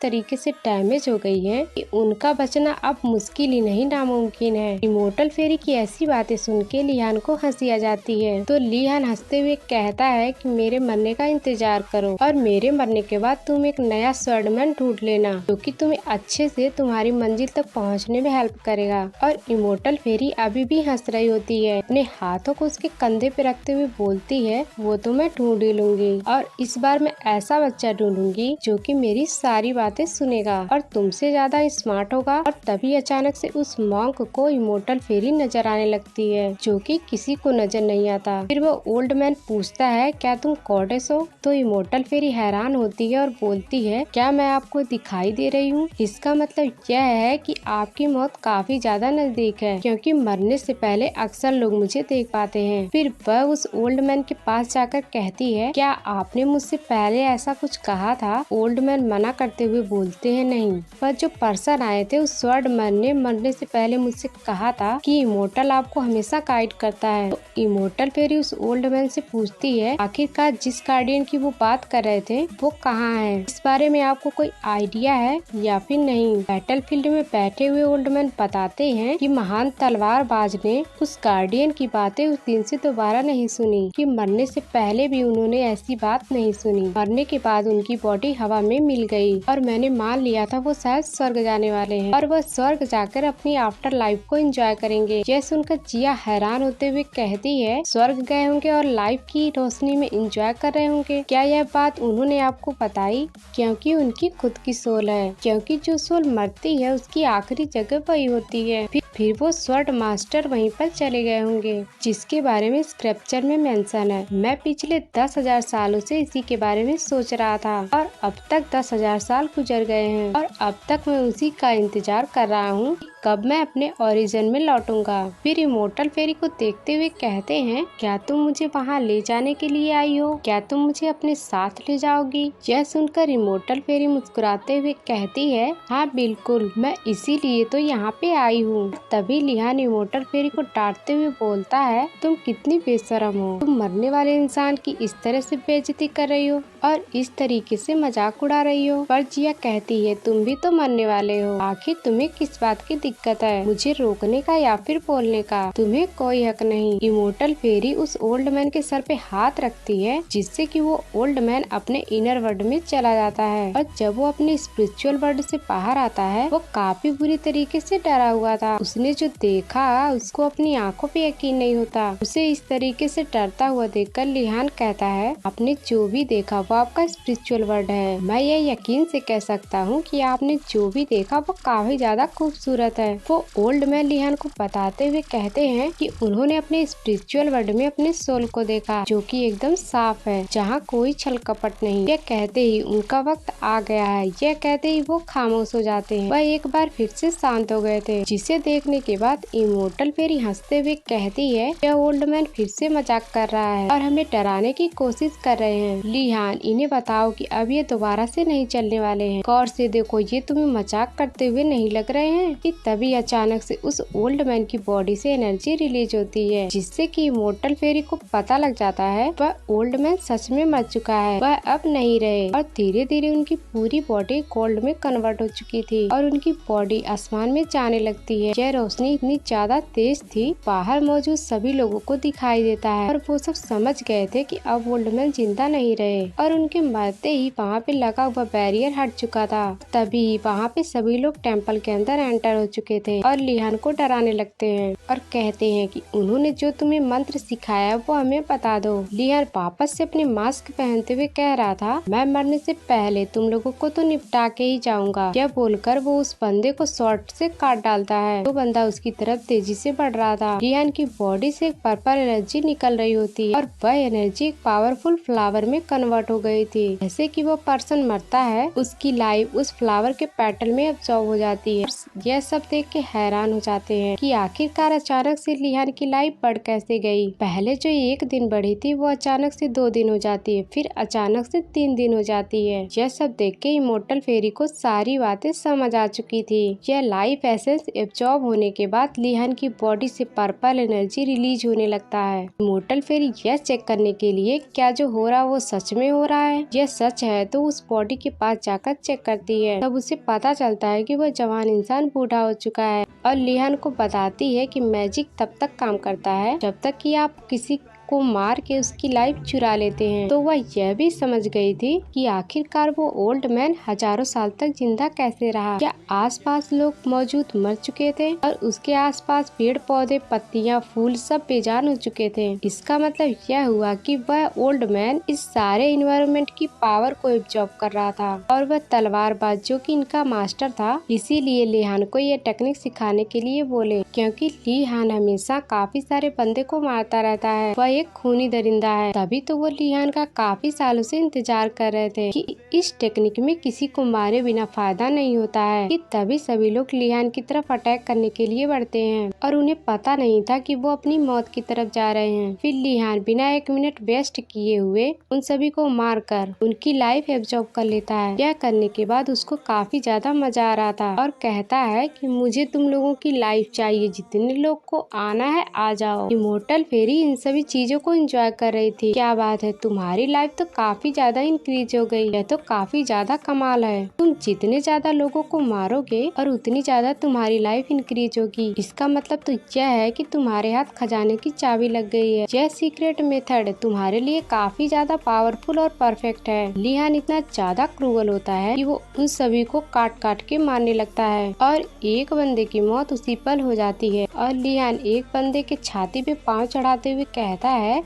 तरीके से डैमेज हो गई हैं कि उनका बचना अब मुश्किल ही नहीं नामुमकिन है। इमोर्टल फेरी की ऐसी बातें सुन के लिहान को हंसी आ जाती है। तो लिहान हंसते हुए कहता है कि मेरे मरने का इंतजार करो और मेरे मरने के बाद तुम एक नया स्वॉर्डमैन ढूंढ लेना जो कि तुम्हें अच्छे से तुम्हारी मंजिल तक पहुंचने में हेल्प करेगा। और इमोर्टल फेरी अभी भी हंस रही होती है, अपने हाथों को उसके कंधे पे रखते हुए बोलती है वो तो मैं ढूंढ ही लूंगी और इस बार मैं ऐसा बच्चा ढूंढूंगी जो कि मेरी सारी बातें सुनेगा और तुमसे ज्यादा स्मार्ट होगा। और तभी अचानक से उस मॉन्क को इमोर्टल फेरी नजर आने लगती है जो कि किसी को नजर नहीं आता। फिर वो ओल्ड मैन पूछता है क्या तुम गॉडेस हो? तो इमोर्टल फेरी हैरान होती है और बोलती है क्या मैं आपको दिखाई दे रही हूँ? इसका मतलब यह है कि आपकी मौत काफी ज्यादा नजदीक है, क्योंकि मरने से पहले अक्सर लोग मुझे देख पाते हैं। फिर वह उस ओल्ड मैन के पास जाकर कहती है क्या आपने मुझसे पहले ऐसा कुछ कहा था? ओल्ड मैन मना करते हुए बोलते हैं नहीं, पर जो पर्सन आए थे उस स्वॉर्ड मैन ने मरने से पहले मुझसे कहा था कि इमोर्टल आपको हमेशा गाइड करता है। तो इमोर्टल फेरी उस ओल्ड मैन से पूछती है आखिरकार जिस गार्डियन की वो बात कर रहे थे वो कहाँ है? इस बारे में आपको कोई आइडिया है या फिर नहीं? बैटलफील्ड में बैठे हुए ओल्ड मैन बताते हैं कि महान तलवारबाज ने उस गार्डियन की बातें उस दिन से दोबारा नहीं सुनी, कि मरने से पहले भी उन्होंने ऐसी बात नहीं सुनी। मरने के बाद उनकी बॉडी हवा में मिल गई और मैंने मान लिया था वो शायद स्वर्ग जाने वाले हैं और वह स्वर्ग जाकर अपनी आफ्टर लाइफ को एंजॉय करेंगे। यह सुनकर जिया हैरान होते हुए कहती है स्वर्ग गए होंगे और लाइफ की रोशनी में एंजॉय कर रहे होंगे। क्या यह बात उन्होंने आपको बताई? क्योंकि उनकी खुद की सोल है, क्योंकि जो सोल मरती है उसकी आखिरी जगह वही होती है। फिर वो स्वॉर्ड मास्टर वहीं पर चले गए होंगे जिसके बारे में स्क्रिप्चर में मेंशन है। मैं पिछले 10,000 सालों से इसी के बारे में सोच रहा था और अब तक 10,000 साल गुजर गए हैं और अब तक मैं उसी का इंतजार कर रहा हूँ कब मैं अपने ओरिजिन में लौटूंगा। फिर इमोर्टल फेरी को देखते हुए कहते हैं, क्या तुम मुझे वहाँ ले जाने के लिए आई हो? क्या तुम मुझे अपने साथ ले जाओगी? यह सुनकर इमोर्टल फेरी मुस्कुराते हुए कहती है, हाँ बिल्कुल, मैं इसीलिए तो यहाँ पे आई हूँ। तभी लिहान इमोर्टल फेरी को डांटते हुए बोलता है, तुम कितनी बेशरम हो, तुम मरने वाले इंसान की इस तरह से बेइज्जती कर रही हो और इस तरीके से मजाक उड़ा रही हो। पर जिया कहती है, तुम भी तो मरने वाले हो, आखिर तुम्हें किस बात की दिक्कत है मुझे रोकने का या फिर बोलने का? तुम्हें कोई हक नहीं। इमोर्टल फेरी उस ओल्ड मैन के सर पे हाथ रखती है, जिससे कि वो ओल्ड मैन अपने इनर वर्ल्ड में चला जाता है। और जब वो अपने स्पिरिचुअल वर्ल्ड से बाहर आता है, वो काफी बुरी तरीके से डरा हुआ था। उसने जो देखा उसको अपनी आंखों पे यकीन नहीं होता। उसे इस तरीके से डरता हुआ देखकर लिहान कहता है, आपने जो भी देखा वो आपका स्पिरिचुअल वर्ल्ड है। मैं ये यकीन से कह सकता हूँ कि आपने जो भी देखा वो काफी ज्यादा खूबसूरत है। वो ओल्ड मैन लिहान को बताते हुए कहते हैं कि उन्होंने अपने स्पिरिचुअल वर्ल्ड में अपने सोल को देखा, जो कि एकदम साफ है, जहाँ कोई छल कपट नहीं। यह कहते ही उनका वक्त आ गया है। यह कहते ही वो खामोश हो जाते हैं। वह एक बार फिर से शांत हो गए थे, जिसे देखने के बाद इमोर्टल फेरी हंसते हुए कहती है, यह ओल्ड मैन फिर से मजाक कर रहा है और हमें डराने की कोशिश कर रहे हैं। लिहान, इन्हें बताओ कि अब ये दोबारा से नहीं चलने वाले हैं। गौर से देखो, ये तुम्हें मजाक करते हुए नहीं लग रहे हैं? कि तभी अचानक से उस ओल्ड मैन की बॉडी से एनर्जी रिलीज होती है, जिससे कि इमोर्टल फेरी को पता लग जाता है वह ओल्ड मैन सच में मर चुका है, वह अब नहीं रहे। और धीरे धीरे उनकी पूरी बॉडी गोल्ड में कन्वर्ट हो चुकी थी और उनकी बॉडी आसमान में जाने लगती है। यह रोशनी इतनी ज्यादा तेज थी, बाहर मौजूद सभी लोगों को दिखाई देता है और वो सब समझ गए थे कि अब ओल्ड मैन जिंदा नहीं रहे और उनके मरते ही वहाँ पे लगा हुआ बैरियर हट चुका था। तभी वहाँ पे सभी लोग टेम्पल के अंदर एंटर हो चुके थे और लिहान को डराने लगते हैं और कहते हैं कि उन्होंने जो तुम्हें मंत्र सिखाया वो हमें बता दो। लिहान वापस से अपने मास्क पहनते हुए कह रहा था, मैं मरने से पहले तुम लोगों को तो निपटा के ही जाऊंगा। यह बोलकर वो उस बंदे को शॉर्ट से काट डालता है। वो बंदा उसकी तरफ तेजी से बढ़ रहा था। लिहान की बॉडी से एक पर्पल एनर्जी निकल रही होती है और वह एनर्जी एक पावरफुल फ्लावर में कन्वर्ट हो गई थी। जैसे कि वो पर्सन मरता है, उसकी लाइफ उस फ्लावर के पेटल में अब्सॉर्ब हो जाती है। यह सब देख के हैरान हो जाते हैं कि आखिरकार अचानक से लिहान की लाइफ बढ़ कैसे गई। पहले जो 1 दिन बढ़ी थी वो अचानक से 2 दिन हो जाती है, फिर अचानक से 3 दिन हो जाती है। यह सब देख के इमोर्टल फेरी को सारी बातें समझ आ चुकी थी। यह लाइफ एसेंस एब्जॉर्ब होने के बाद लिहान की बॉडी से पर्पल एनर्जी रिलीज होने लगता है। इमोर्टल फेरी यह चेक करने के लिए क्या जो हो रहा वो सच में हो रहा है। यह सच है तो उस बॉडी के पास जाकर चेक करती है। तब उसे पता चलता है कि वह जवान इंसान बूढ़ा हो चुका है और लिहान को बताती है कि मैजिक तब तक काम करता है जब तक कि आप किसी को मार के उसकी लाइफ चुरा लेते हैं। तो वह यह भी समझ गई थी कि आखिरकार वो ओल्ड मैन हजारों साल तक जिंदा कैसे रहा। क्या आसपास लोग मौजूद मर चुके थे और उसके आसपास पेड़ पौधे, पत्तियां, फूल सब बेजान हो चुके थे। इसका मतलब यह हुआ कि वह ओल्ड मैन इस सारे इन्वायरमेंट की पावर को एब्जॉर्ब कर रहा था और वह तलवारबाज जो कि इनका मास्टर था, इसीलिए लिहान को यह टेक्निक सिखाने के लिए बोले, क्योंकि लिहान हमेशा काफी सारे बंदे को मारता रहता है। वह एक खूनी दरिंदा है। तभी तो वो लिहान का काफी सालों से इंतजार कर रहे थे कि इस टेक्निक में किसी को मारे बिना फायदा नहीं होता है। कि तभी सभी लोग लिहान की तरफ अटैक करने के लिए बढ़ते हैं और उन्हें पता नहीं था कि वो अपनी मौत की तरफ जा रहे हैं। फिर लिहान बिना 1 मिनट वेस्ट किए हुए उन सभी को मारकर उनकी लाइफ एब्जॉर्ब कर लेता है। यह करने के बाद उसको काफी ज्यादा मजा आ रहा था और कहता है कि मुझे तुम लोगों की लाइफ चाहिए, जितने लोग को आना है आ जाओ। इमोर्टल फेरी इन सभी चीजों को एंजॉय कर रही थी। क्या बात है, तुम्हारी लाइफ तो काफी ज्यादा इंक्रीज हो गई, यह तो काफी ज्यादा कमाल है। तुम जितने ज्यादा लोगों को मारोगे और उतनी ज्यादा तुम्हारी लाइफ इंक्रीज होगी। इसका मतलब तो यह है कि तुम्हारे हाथ खजाने की चाबी लग गई है। यह सीक्रेट मेथड तुम्हारे लिए काफी ज्यादा पावरफुल और परफेक्ट है। लिहान इतना ज्यादा क्रूअल होता है कि वो उन सभी को काट काट के मारने लगता है और एक बंदे की मौत उसी पल हो जाती है। और लिहान एक बंदे के छाती पे पाँव चढ़ाते हुए कहता है,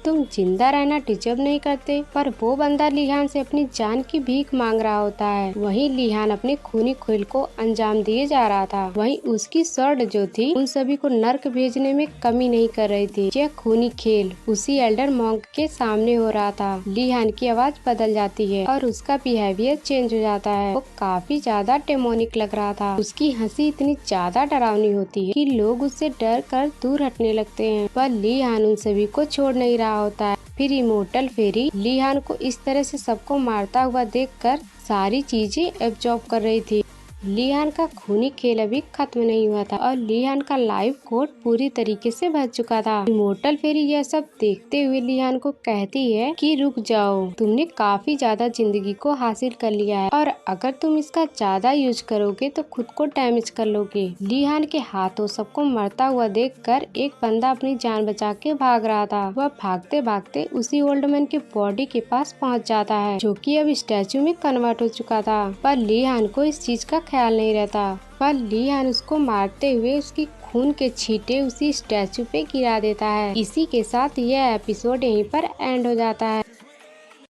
तुम जिंदा रहना डिजर्व नहीं करते। पर वो बंदा लिहान से अपनी जान की भीख मांग रहा होता है। वहीं लिहान अपने खूनी खेल को अंजाम दिए जा रहा था। वहीं उसकी स्वॉर्ड जो थी उन सभी को नर्क भेजने में कमी नहीं कर रही थी। यह खूनी खेल उसी एल्डर मॉन्क के सामने हो रहा था। लिहान की आवाज बदल जाती है और उसका बिहेवियर चेंज हो जाता है। वो काफी ज्यादा डेमोनिक लग रहा था। उसकी हंसी इतनी ज्यादा डरावनी होती है कि लोग उससे डर कर दूर हटने लगते हैं। पर लिहान उन सभी को छोड़ नहीं रहा होता है। फिर इमोर्टल फेरी लिहान को इस तरह से सबको मारता हुआ देखकर सारी चीजें एब्जॉर्ब कर रही थी। लिहान का खूनी खेल अभी खत्म नहीं हुआ था और लिहान का लाइफ कोड पूरी तरीके से भर चुका था। इमोर्टल फेरी यह सब देखते हुए लिहान को कहती है कि रुक जाओ, तुमने काफी ज्यादा जिंदगी को हासिल कर लिया है और अगर तुम इसका ज्यादा यूज करोगे तो खुद को डैमेज कर लोगे। लिहान के हाथों सबको मरता हुआ देखकर एक बंदा अपनी जान बचा के भाग रहा था। वह भागते भागते उसी ओल्ड मैन के बॉडी के पास पहुंच जाता है जो कि अब स्टैचू में कन्वर्ट हो चुका था। पर लिहान को इस चीज का ख्याल नहीं रहता। पर लिहान उसको मारते हुए उसकी खून के छींटे उसी स्टैचू पे गिरा देता है। इसी के साथ यह एपिसोड यहीं पर एंड हो जाता है।